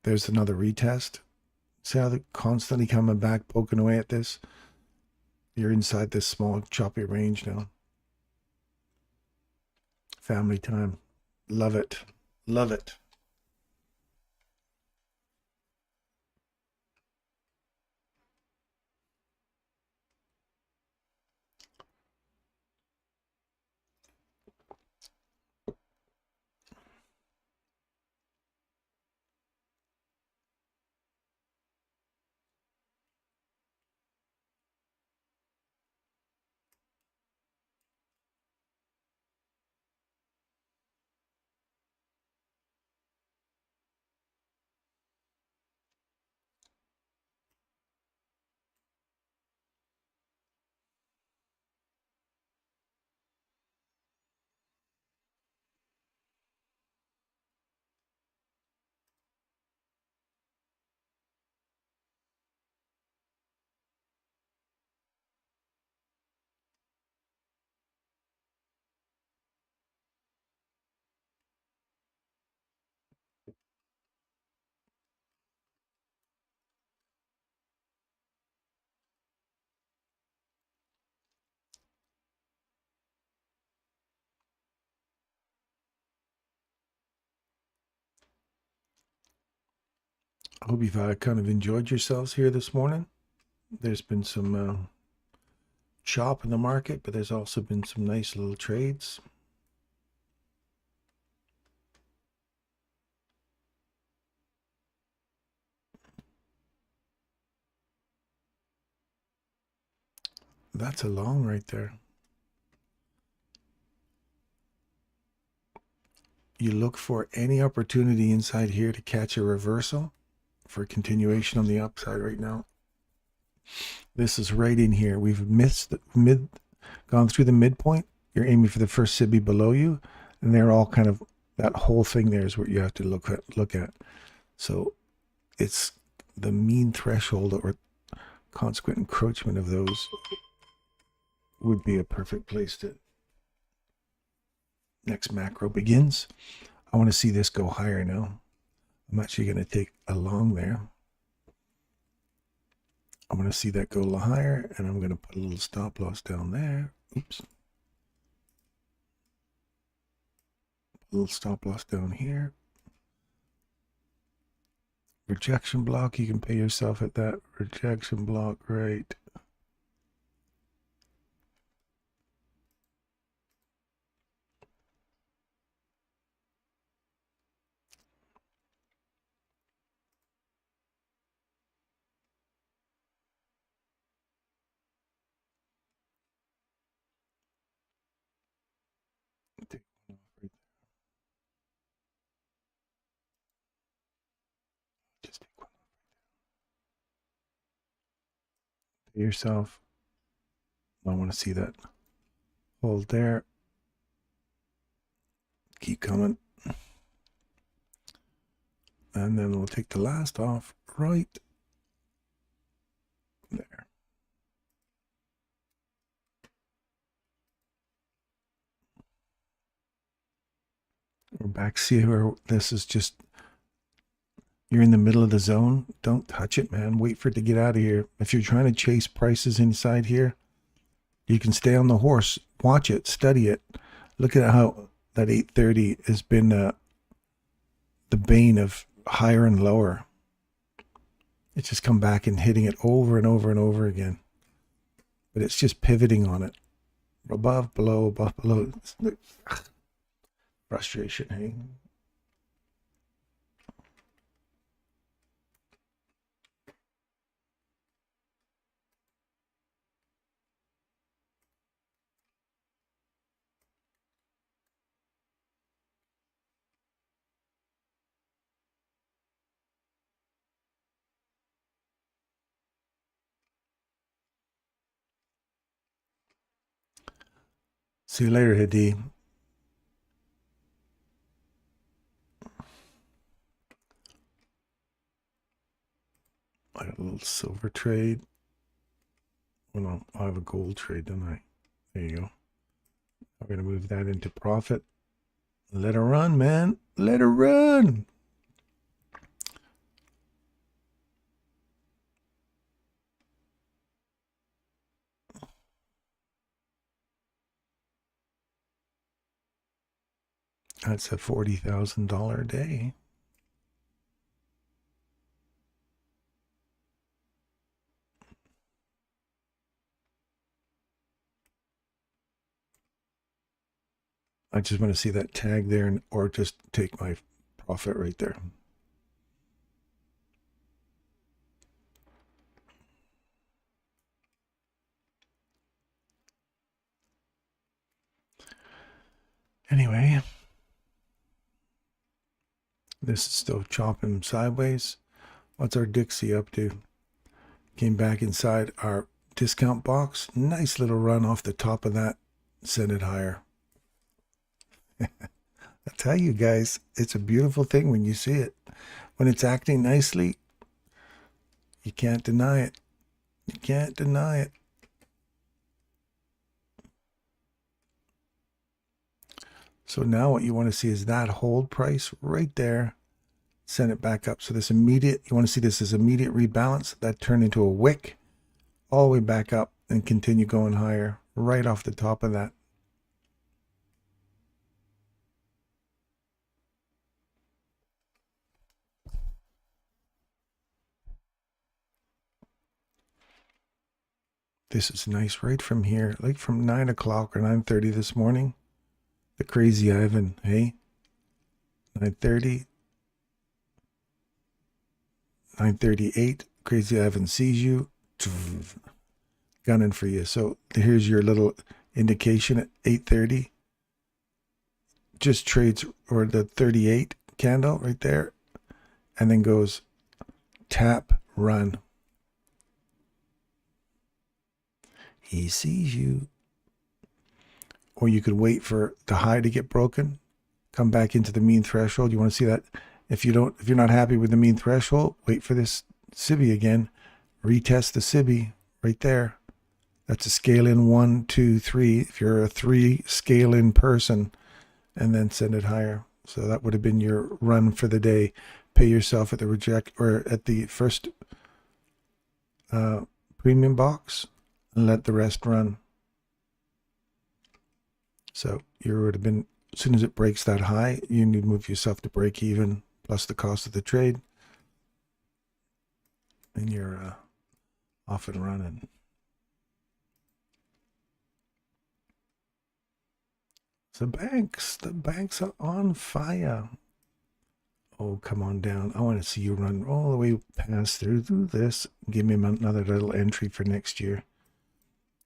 there's another retest. See how they're constantly coming back, poking away at this? You're inside this small, choppy range now. Family time. Love it. Love it. I hope you've kind of enjoyed yourselves here this morning. There's been some chop in the market, but there's also been some nice little trades. That's a long right there. You look for any opportunity inside here to catch a reversal for continuation on the upside right now. This is right in here. We've missed the gone through the midpoint. You're aiming for the first SIBI below you, and they're all kind of, that whole thing there is what you have to look at. So it's the mean threshold or consequent encroachment of those would be a perfect place to. Next macro begins. I want to see this go higher now. I'm actually going to take a long there. I'm going to see that go a little higher, and I'm going to put a little stop loss down there. Oops. A little stop loss down here. Rejection block, you can pay yourself at that rejection block, right? Take one off right there. Just take one off right there. Pay yourself. I want to see that hold there. Keep coming. And then we'll take the last off right there. We're back. See where this is just, you're in the middle of the zone. Don't touch it, man. Wait for it to get out of here. If you're trying to chase prices inside here, you can stay on the horse. Watch it. Study it. Look at how that 830 has been the bane of higher and lower. It's just come back and hitting it over and over and over again. But it's just pivoting on it. Above, below, above, below. Frustration, hey? See you later, Hadi. I got a little silver trade. Well, no, I have a gold trade, don't I? There you go. I'm going to move that into profit. Let her run, man. Let her run. That's a $40,000 a day. I just want to see that tag there, and or just take my profit right there. Anyway, this is still chopping sideways. What's our Dixie up to? Came back inside our discount box. Nice little run off the top of that. Send it higher. I tell you guys, it's a beautiful thing when you see it. When it's acting nicely, you can't deny it. You can't deny it. So now what you want to see is that hold price right there. Send it back up. So this immediate, you want to see this as immediate rebalance. That turned into a wick all the way back up and continue going higher right off the top of that. This is nice right from here, like from 9 o'clock or 9:30 this morning. The crazy Ivan, hey? 9:30, 9:38, crazy Ivan sees you, gunning for you. So here's your little indication at 8:30. Just trades, or the 38 candle right there, and then goes tap, run. He sees you. Or you could wait for the high to get broken, come back into the mean threshold. You want to see that? If you're not happy with the mean threshold, wait for this SIBI again. Retest the SIBI right there. That's a scale in 1, 2, 3. If you're a 3 scale in person, and then send it higher. So that would have been your run for the day. Pay yourself at the reject, or at the first premium box, and let the rest run. So you would have been, as soon as it breaks that high, you need to move yourself to break even plus the cost of the trade, and you're off and running. The banks are on fire. Oh, come on down. I want to see you run all the way past through this. Give me another little entry for next year.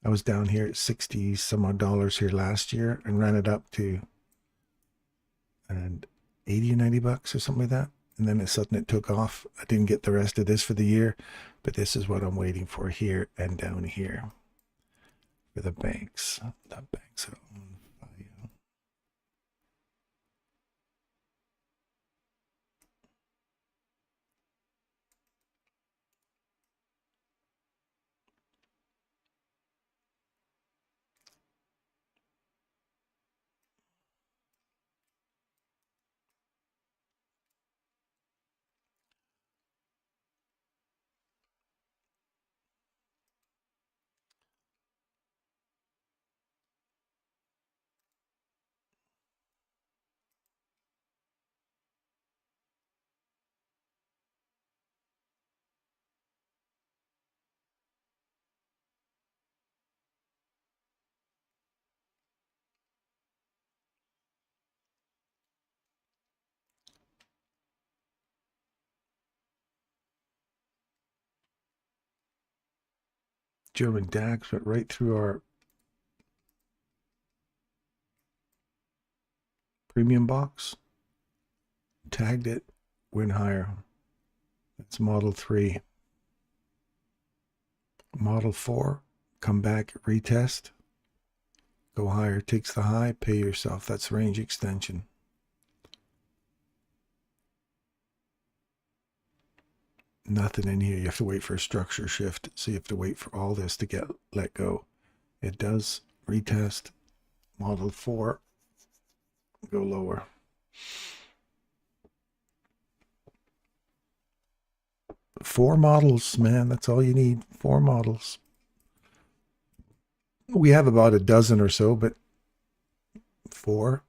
I was down here at 60 some odd dollars here last year and ran it up to 80 or 90 bucks or something like that. And then suddenly it took off. I didn't get the rest of this for the year, but this is what I'm waiting for here and down here for the banks. The banks are on fire. German DAX went right through our premium box, tagged it, went higher. That's Model 3. Model 4, come back, retest, go higher, takes the high, pay yourself. That's range extension. Nothing in here. You have to wait for a structure shift. So you have to wait for all this to get let go. It does retest. Model 4, go lower. Four models, man. That's all you need. 4 models. We have about a dozen or so, but 4.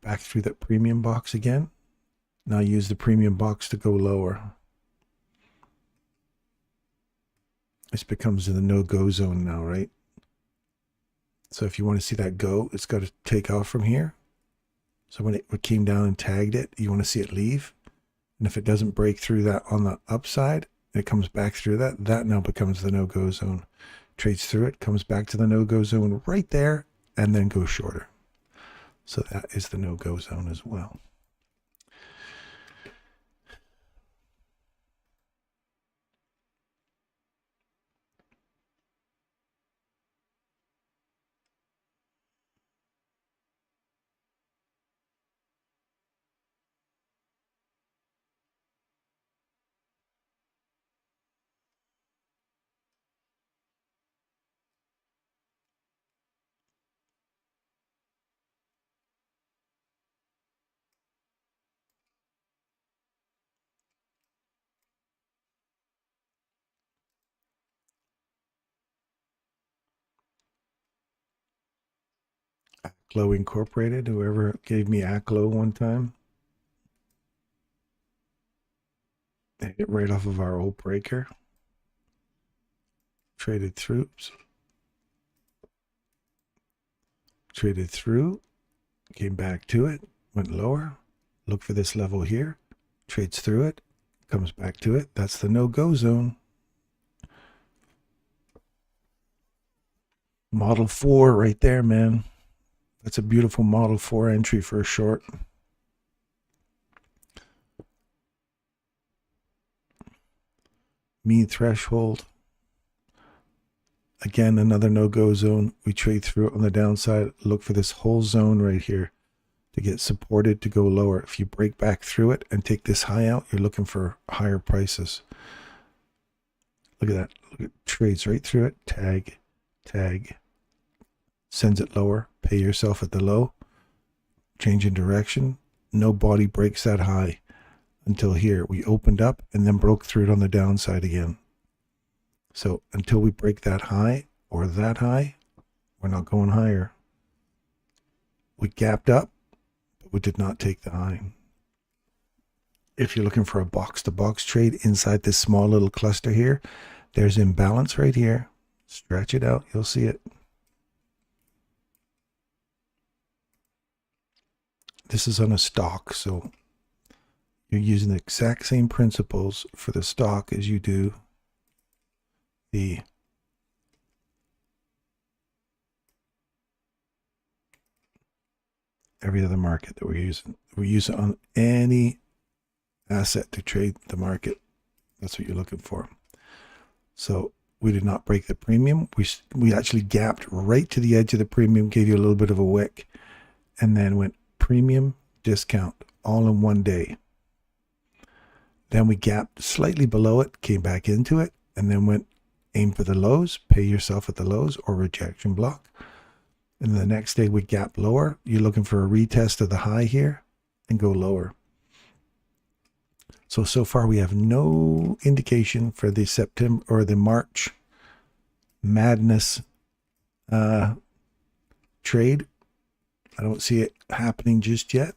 Back through that premium box again. Now use the premium box to go lower. This becomes the no-go zone now, right? So if you want to see that go, it's got to take off from here. So when it came down and tagged it, you want to see it leave. And if it doesn't break through that on the upside, it comes back through that. That now becomes the no-go zone. Trades through it, comes back to the no-go zone right there, and then goes shorter. So that is the no-go zone as well. ACLO Incorporated, whoever gave me ACLO one time. hit right off of our old breaker. Traded through. Traded through. Came back to it. Went lower. Look for this level here. Trades through it. Comes back to it. That's the no-go zone. Model 4 right there, man. That's a beautiful Model 4 entry for a short. Mean threshold. Again, another no-go zone. We trade through it on the downside. Look for this whole zone right here to get supported to go lower. If you break back through it and take this high out, you're looking for higher prices. Look at that. Look at trades right through it. Tag, tag. Sends it lower. Pay yourself at the low. Change in direction. No body breaks that high until here. We opened up and then broke through it on the downside again. So until we break that high or that high, we're not going higher. We gapped up, but we did not take the high. If you're looking for a box-to-box trade inside this small little cluster here, there's imbalance right here. Stretch it out, you'll see it. This is on a stock, so you're using the exact same principles for the stock as you do the every other market that we're using. We use it on any asset to trade the market. That's what you're looking for. So we did not break the premium. We actually gapped right to the edge of the premium, gave you a little bit of a wick, and then went premium discount all in one day. Then we gapped slightly below it, came back into it, and then went aim for the lows, pay yourself at the lows or rejection block. And the next day we gap lower. You're looking for a retest of the high here and go lower. So far we have no indication for the September or the March madness trade. I don't see it happening just yet.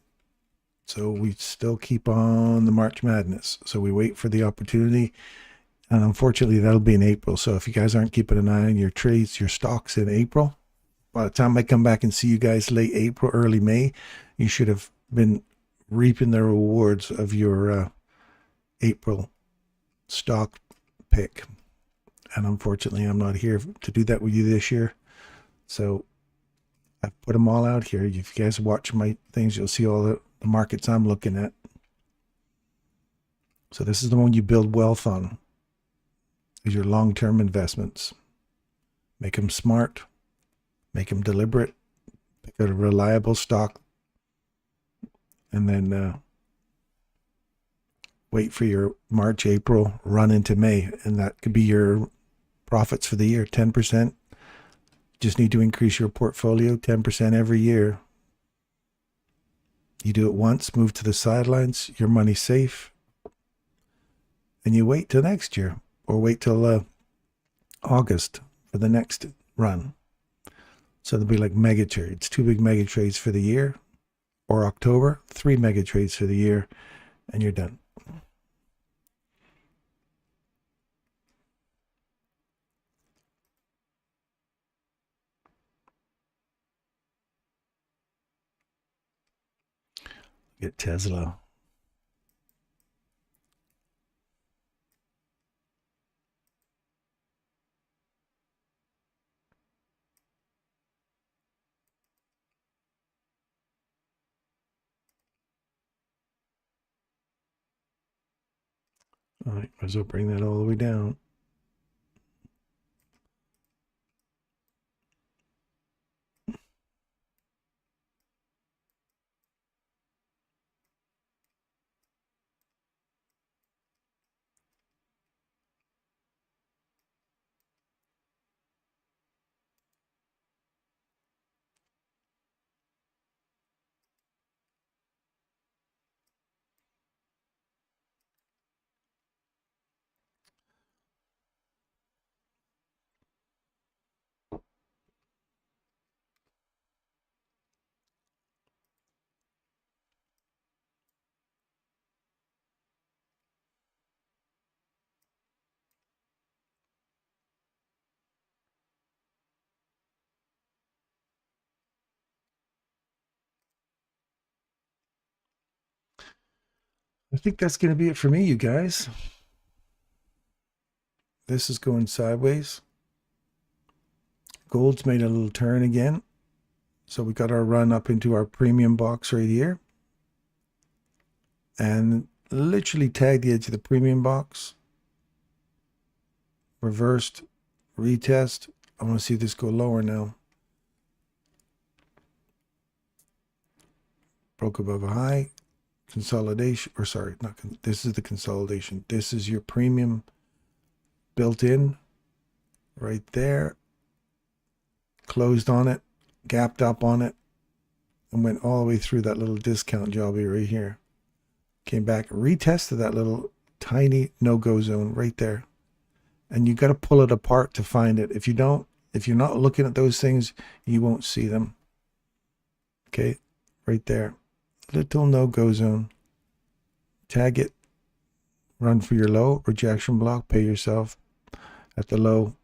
So we still keep on the March madness. So we wait for the opportunity. And unfortunately, that'll be in April. So if you guys aren't keeping an eye on your trades, your stocks in April, by the time I come back and see you guys late April, early May, you should have been reaping the rewards of your April stock pick. And unfortunately, I'm not here to do that with you this year. So I've put them all out here. If you guys watch my things, you'll see all the markets I'm looking at. So this is the one you build wealth on. These are long-term investments. Make them smart. Make them deliberate. Pick a reliable stock. And then wait for your March, April, run into May. And that could be your profits for the year, 10%. Just need to increase your portfolio 10% every year. You do it once, move to the sidelines, your money's safe. And you wait till next year or wait till August for the next run. So there'll be like mega trades, 2 big mega trades for the year, or October, 3 mega trades for the year, and you're done. Get Tesla. All right, might as well bring that all the way down. I think that's going to be it for me, you guys. This is going sideways. Gold's made a little turn again. So we got our run up into our premium box right here. And literally tagged the edge of the premium box. Reversed. Retest. I want to see this go lower now. Broke above a high. Consolidation. Or sorry, not this is the consolidation. This is your premium built in. Right there. Closed on it. Gapped up on it. And went all the way through that little discount jobby right here. Came back, retested that little tiny no-go zone right there. And you got to pull it apart to find it. If you don't, if you're not looking at those things, you won't see them. Okay, right there. Little no-go zone. Tag it. Run for your low. Rejection block. Pay yourself at the low.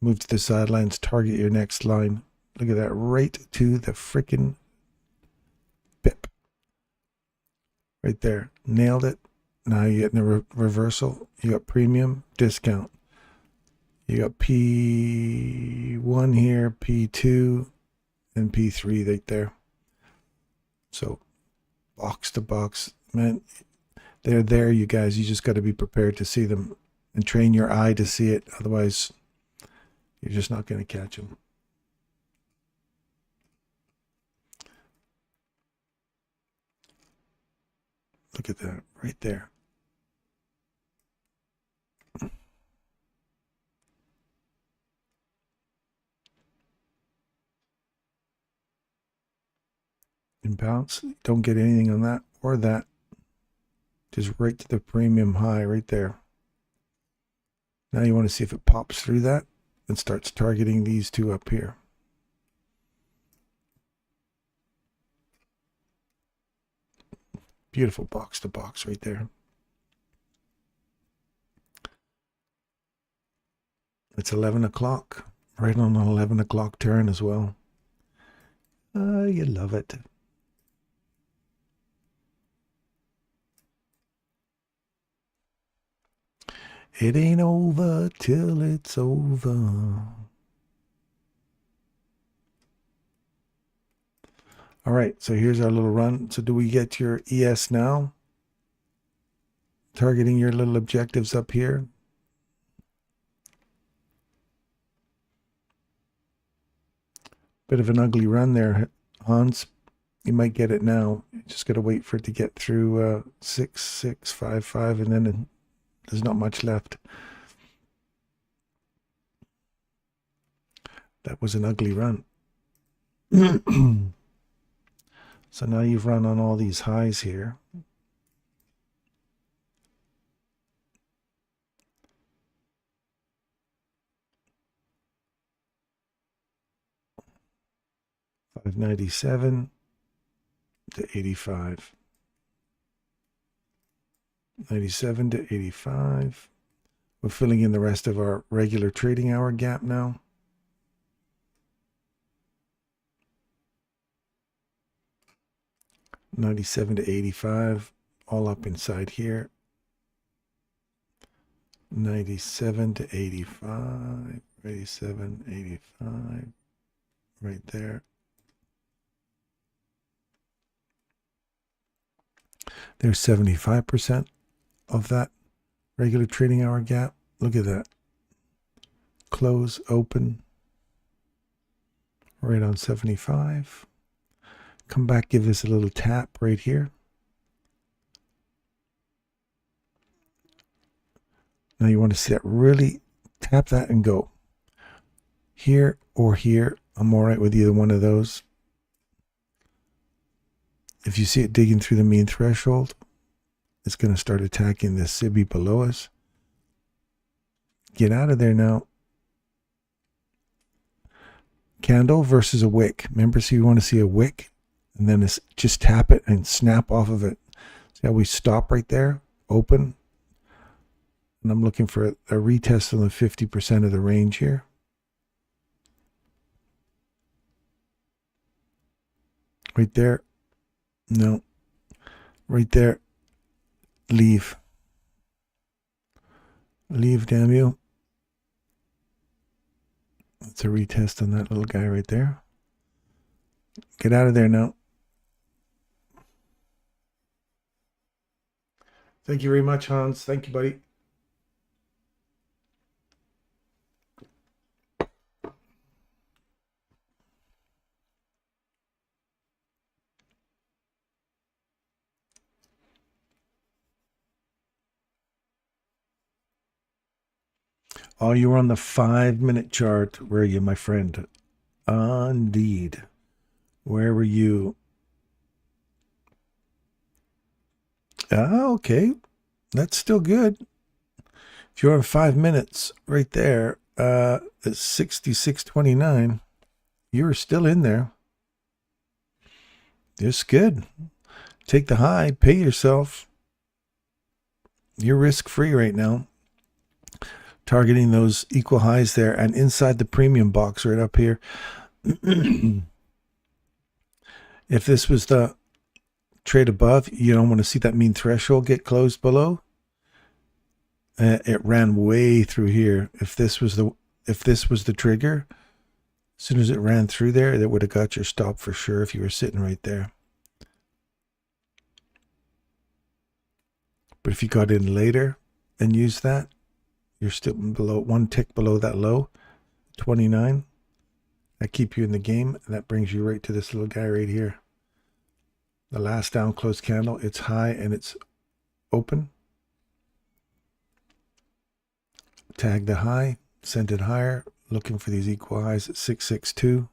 Move to the sidelines. Target your next line. Look at that. Right to the freaking pip. Right there. Nailed it. Now you get in the reversal. You got premium, discount. You got P1 here, P2, and P3 right there. So box to box. Man, they're there, you guys. You just got to be prepared to see them and train your eye to see it. Otherwise, you're just not going to catch them. Look at that right there. And bounce. Don't get anything on that or that. Just right to the premium high right there. Now you want to see if it pops through that and starts targeting these two up here. Beautiful box to box right there. It's 11 o'clock. Right on an 11 o'clock turn as well. You love it. It ain't over till it's over. All right, so here's our little run. So do we get your ES now? Targeting your little objectives up here. Bit of an ugly run there, Hans. You might get it now. You just got to wait for it to get through 6655, and then there's not much left. That was an ugly run. So now you've run on all these highs here. $597 to 85. 97 to 85. We're filling in the rest of our regular trading hour gap now. $97 to 85, all up inside here. 97 to 85, 87, 85, right there. There's 75% of that regular trading hour gap. Look at that. Close, open, right on 75. Come back, give this a little tap right here. Now you want to see that, really tap that and go. Here or here, I'm all right with either one of those. If you see it digging through the mean threshold, it's going to start attacking the SIBI below us. Get out of there now. Candle versus a wick. Remember, so you want to see a wick, and then just tap it and snap off of it. See how we stop right there? Open. And I'm looking for a retest on the 50% of the range here. Right there. No. Right there. Leave. Leave, damn you. It's a retest on that little guy right there. Get out of there now. Thank you very much, Hans. Thank you, buddy. Oh, you were on the 5-minute chart. Where are you, my friend? Indeed. Where were you? Okay. That's still good. If you're on 5 minutes right there, it's 66.29. You're still in there. It's good. Take the high, pay yourself. You're risk free right now. Targeting those equal highs there and inside the premium box right up here. If this was the trade above, you don't want to see that mean threshold get closed below. It ran way through here. If this was the trigger, as soon as it ran through there, that would have got your stop for sure if you were sitting right there. But if you got in later and used that, you're still below, one tick below that low, 29. That keep you in the game, and that brings you right to this little guy right here. The last down close candle, it's high and it's open. Tag the high, send it higher, looking for these equal highs at 662.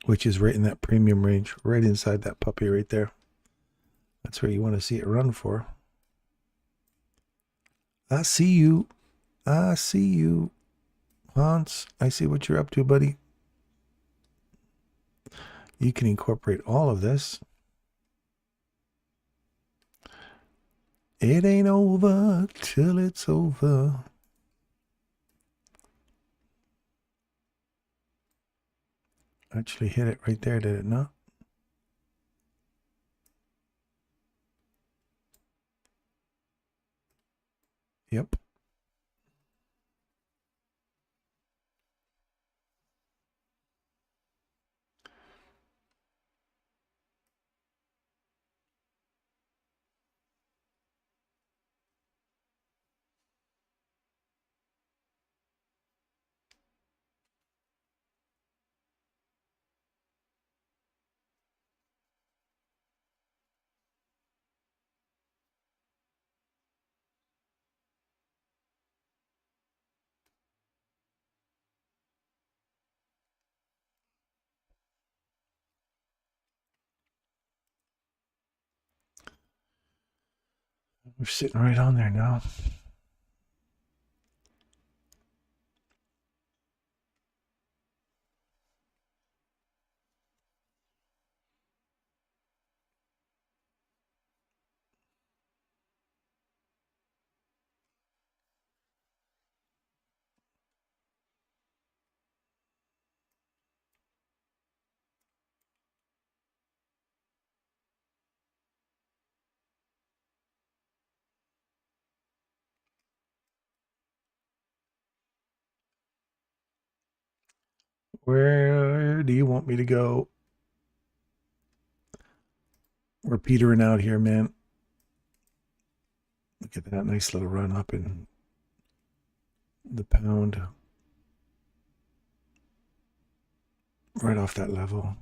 Which is right in that premium range, right inside that puppy right there. That's where you want to see it run for. I see you. I see you. Hans, I see what you're up to, buddy. You can incorporate all of this. It ain't over till it's over. Actually hit it right there, did it not? Yep. We're sitting right on there now. Where do you want me to go? We're petering out here, man. Look at that nice little run up in the pound. Right off that level.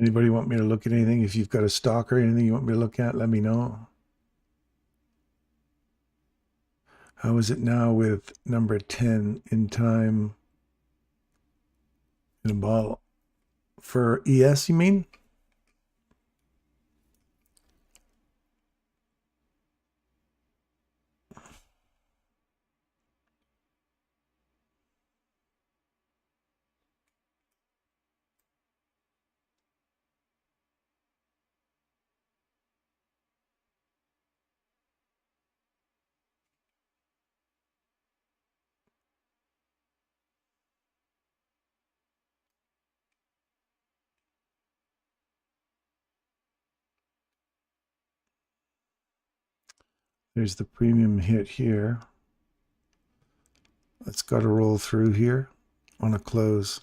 Anybody want me to look at anything? If you've got a stock or anything you want me to look at, let me know. How is it now with number 10 in time in a bottle? For ES, you mean? There's the premium hit here. It's got to roll through here on a close.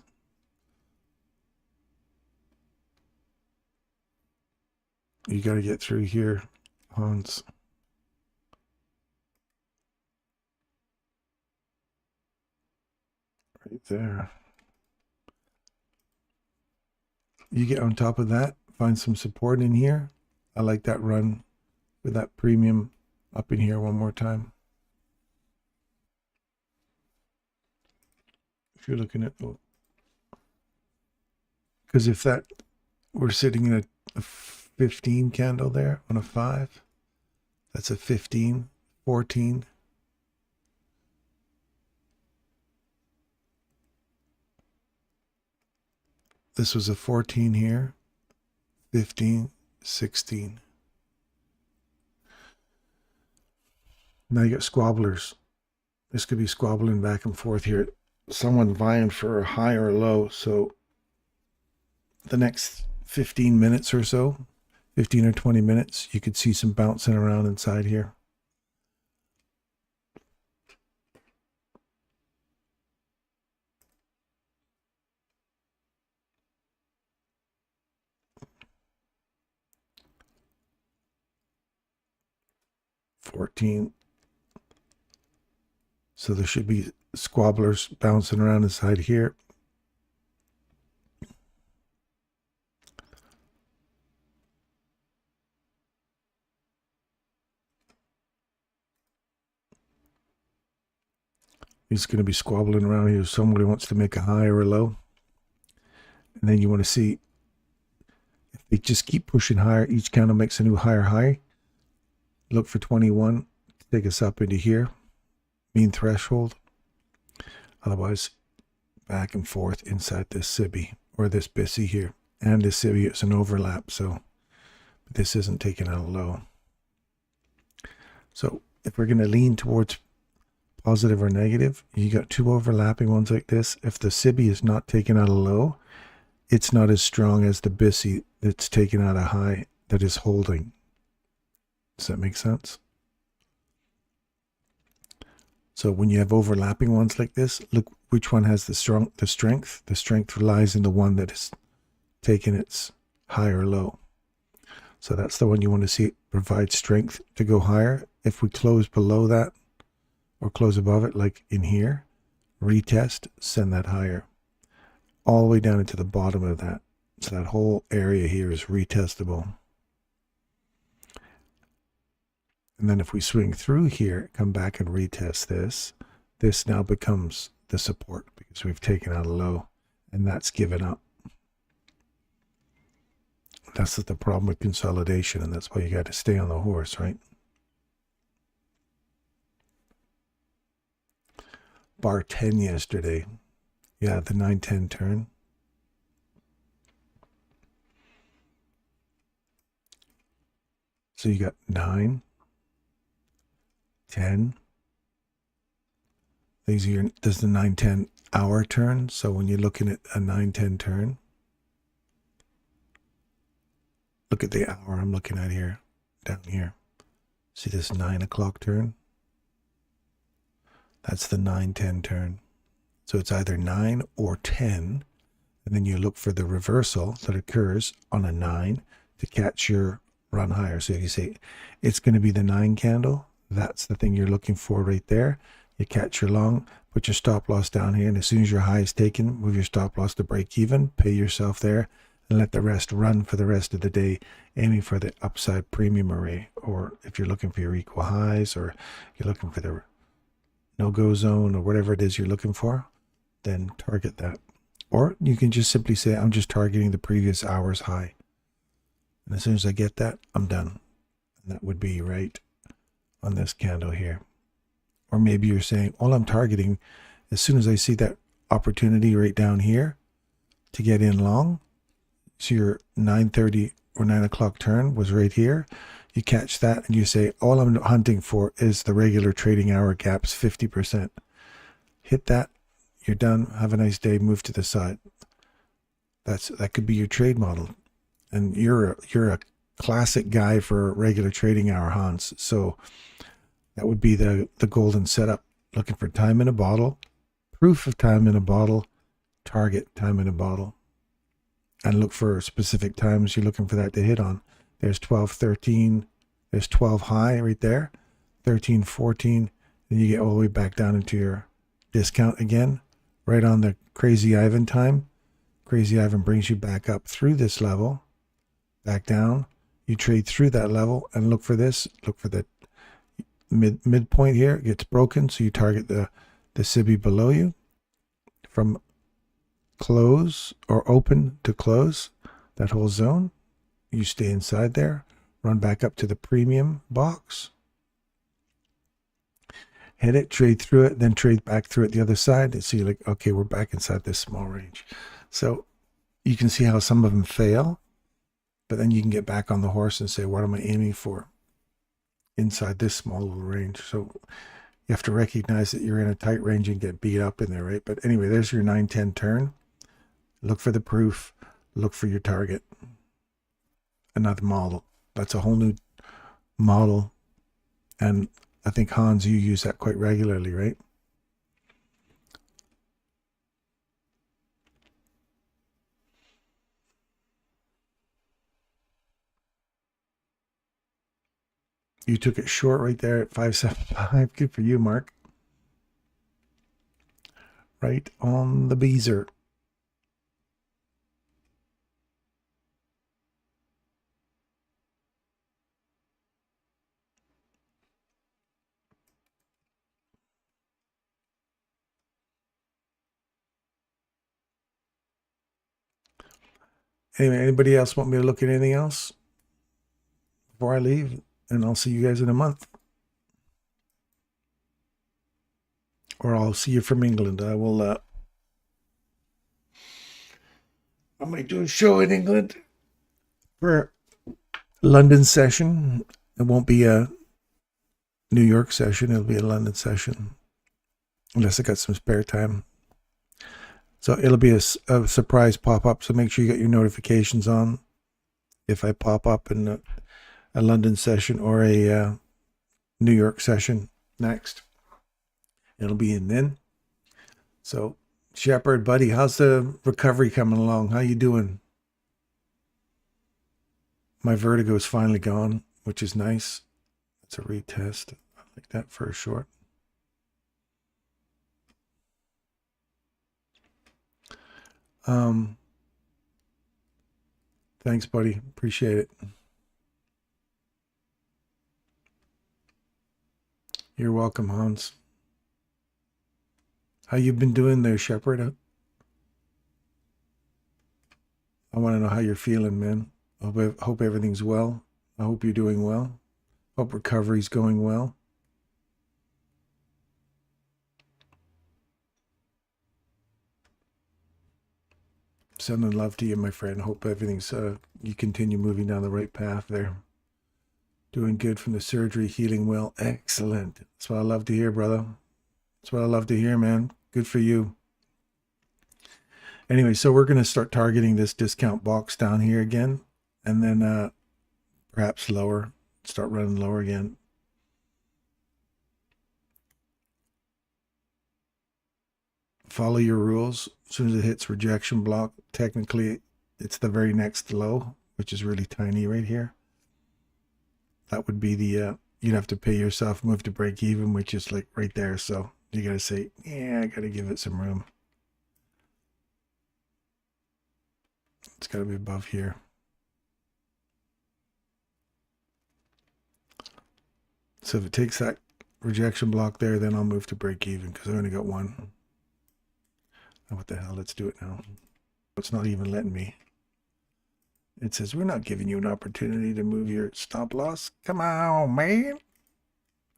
You got to get through here, Hans. Right there. You get on top of that, find some support in here. I like that run with that premium up in here one more time. If you're looking at, because if that, we're sitting in a 15 candle there on a 5, that's a 15, 14. This was a 14 here, 15, 16. Now you got squabblers. This could be squabbling back and forth here. Someone vying for a high or a low. So the next 15 minutes or so, 15 or 20 minutes, you could see some bouncing around inside here. So there should be squabblers bouncing around inside here. He's going to be squabbling around here. Somebody wants to make a high or a low. And then you want to see if they just keep pushing higher, each candle makes a new higher high. Look for 21 to take us up into here. Mean threshold. Otherwise, back and forth inside this SIBI or this BISI here. And this SIBI is an overlap, so this isn't taking out a low. So if we're going to lean towards positive or negative, you got two overlapping ones like this. If the SIBI is not taking out a low, it's not as strong as the BISI that's taking out a high that is holding. Does that make sense? So when you have overlapping ones like this, look which one has the strength. The strength lies in the one that is taking its high or low. So that's the one you want to see provide strength to go higher. If we close below that or close above it, like in here, retest, send that higher. All the way down into the bottom of that. So that whole area here is retestable. And then if we swing through here, come back and retest this, this now becomes the support because we've taken out a low and that's given up. That's the problem with consolidation, and that's why you got to stay on the horse, right? Bar 10 yesterday. Yeah, the 9-10 turn. So you got 9, 10. These are your, there's the 9-10 hour turn. So when you're looking at a 9-10 turn, look at the hour I'm looking at here, down here. See this 9 o'clock turn? That's the 9-10 turn. So it's either 9 or 10. And then you look for the reversal that occurs on a 9 to catch your run higher. So if you say it's going to be the 9 candle, that's the thing you're looking for right there. You catch your long, put your stop loss down here, and as soon as your high is taken, move your stop loss to break even, pay yourself there, and let the rest run for the rest of the day, aiming for the upside premium array. Or if you're looking for your equal highs, or you're looking for the no-go zone, or whatever it is you're looking for, then target that. Or you can just simply say, I'm just targeting the previous hour's high. And as soon as I get that, I'm done. And that would be right on this candle here. Or maybe you're saying, all I'm targeting, as soon as I see that opportunity right down here to get in long, so your 9:30 or 9 o'clock turn was right here, you catch that and you say, all I'm hunting for is the regular trading hour gaps 50%. Hit that, you're done, have a nice day, move to the side. That could be your trade model. And you're a classic guy for regular trading hour, Hans. So that would be the golden setup. Looking for time in a bottle, proof of time in a bottle, target time in a bottle, and look for specific times you're looking for that to hit on. There's 12, 13, there's 12 high right there, 13, 14, and you get all the way back down into your discount again, right on the Crazy Ivan time. Crazy Ivan brings you back up through this level, back down. You trade through that level and look for this, look for the midpoint here. It gets broken, so you target the SIBI below you from close or open to close, that whole zone. You stay inside there, run back up to the premium box, hit it, trade through it, then trade back through it the other side, and see, like, okay, we're back inside this small range. So you can see how some of them fail, but then you can get back on the horse and say, what am I aiming for inside this small little range? So you have to recognize that you're in a tight range and get beat up in there, right? But anyway, there's your 9-10 turn. Look for the proof, look for your target. Another model. That's a whole new model. And I think, Hans, you use that quite regularly, right? You took it short right there at 575. Good for you, Mark. Right on the beezer. Anyway, anybody else want me to look at anything else before I leave? And I'll see you guys in a month. Or I'll see you from England. I might do a show in England for London session. It won't be a New York session. It'll be a London session, unless I got some spare time. So it'll be a surprise pop-up. So make sure you get your notifications on if I pop up in a London session or a New York session next. It'll be in then. So Shepard, buddy, how's the recovery coming along? How you doing? My vertigo is finally gone, which is nice. It's a retest. I like that for a short. Thanks, buddy. Appreciate it. You're welcome, Hans. How you been doing there, Shepard? I want to know how you're feeling, man. I hope everything's well. I hope you're doing well. Hope recovery's going well. Sending love to you, my friend. Hope everything's, you continue moving down the right path there. Doing good from the surgery, healing well. Excellent. That's what I love to hear, brother. That's what I love to hear, man. Good for you. Anyway, so we're going to start targeting this discount box down here again, and then perhaps lower, start running lower again. Follow your rules. As soon as it hits rejection block, technically it's the very next low, which is really tiny right here. That would be the, you'd have to pay yourself, move to break even, which is like right there. So you got to say, yeah, I got to give it some room. It's got to be above here. So if it takes that rejection block there, then I'll move to break even because I only got one. Oh, what the hell? Let's do it now. It's not even letting me. It says, we're not giving you an opportunity to move your stop loss. Come on, man.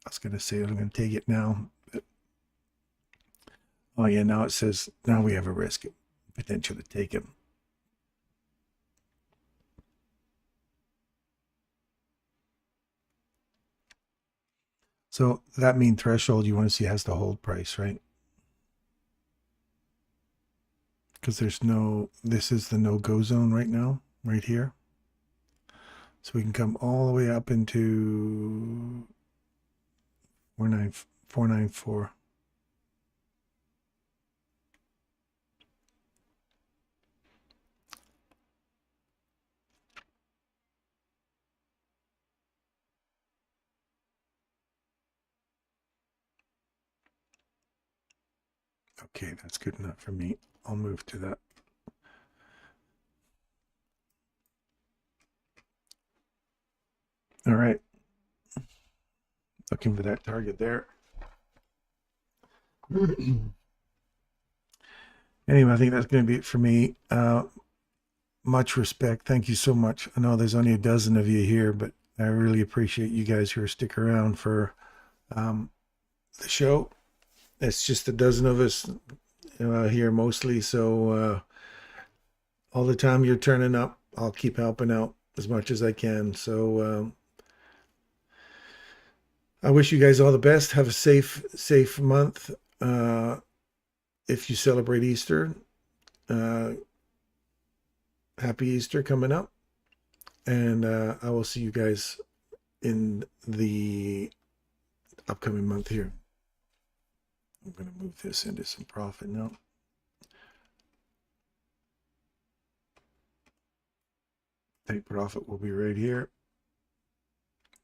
I was going to say I'm going to take it now. But, oh, yeah, now it says, now we have a risk potential to take it. So that mean threshold you want to see has the hold price, right? Because there's no, this is the no-go zone right now, right here. So we can come all the way up into 494. Okay, that's good enough for me. I'll move to that. All right. Looking for that target there. Anyway, I think that's going to be it for me. Much respect. Thank you so much. I know there's only a dozen of you here, but I really appreciate you guys who are sticking around for the show. It's just a dozen of us here mostly. So all the time you're turning up, I'll keep helping out as much as I can. So I wish you guys all the best. Have a safe month. If you celebrate Easter, happy Easter coming up. And I will see you guys in the upcoming month here. I'm going to move this into some profit now. Take profit will be right here,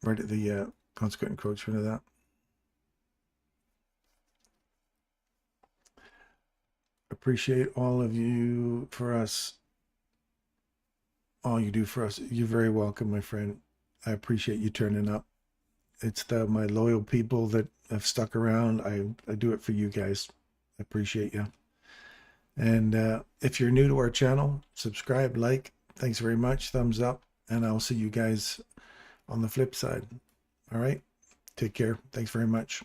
right at the consequent encroachment of that. Appreciate all of you for us. All you do for us. You're very welcome, my friend. I appreciate you turning up. It's my loyal people that have stuck around. I do it for you guys. I appreciate you. And if you're new to our channel, subscribe, like. Thanks very much. Thumbs up. And I'll see you guys on the flip side. All right. Take care. Thanks very much.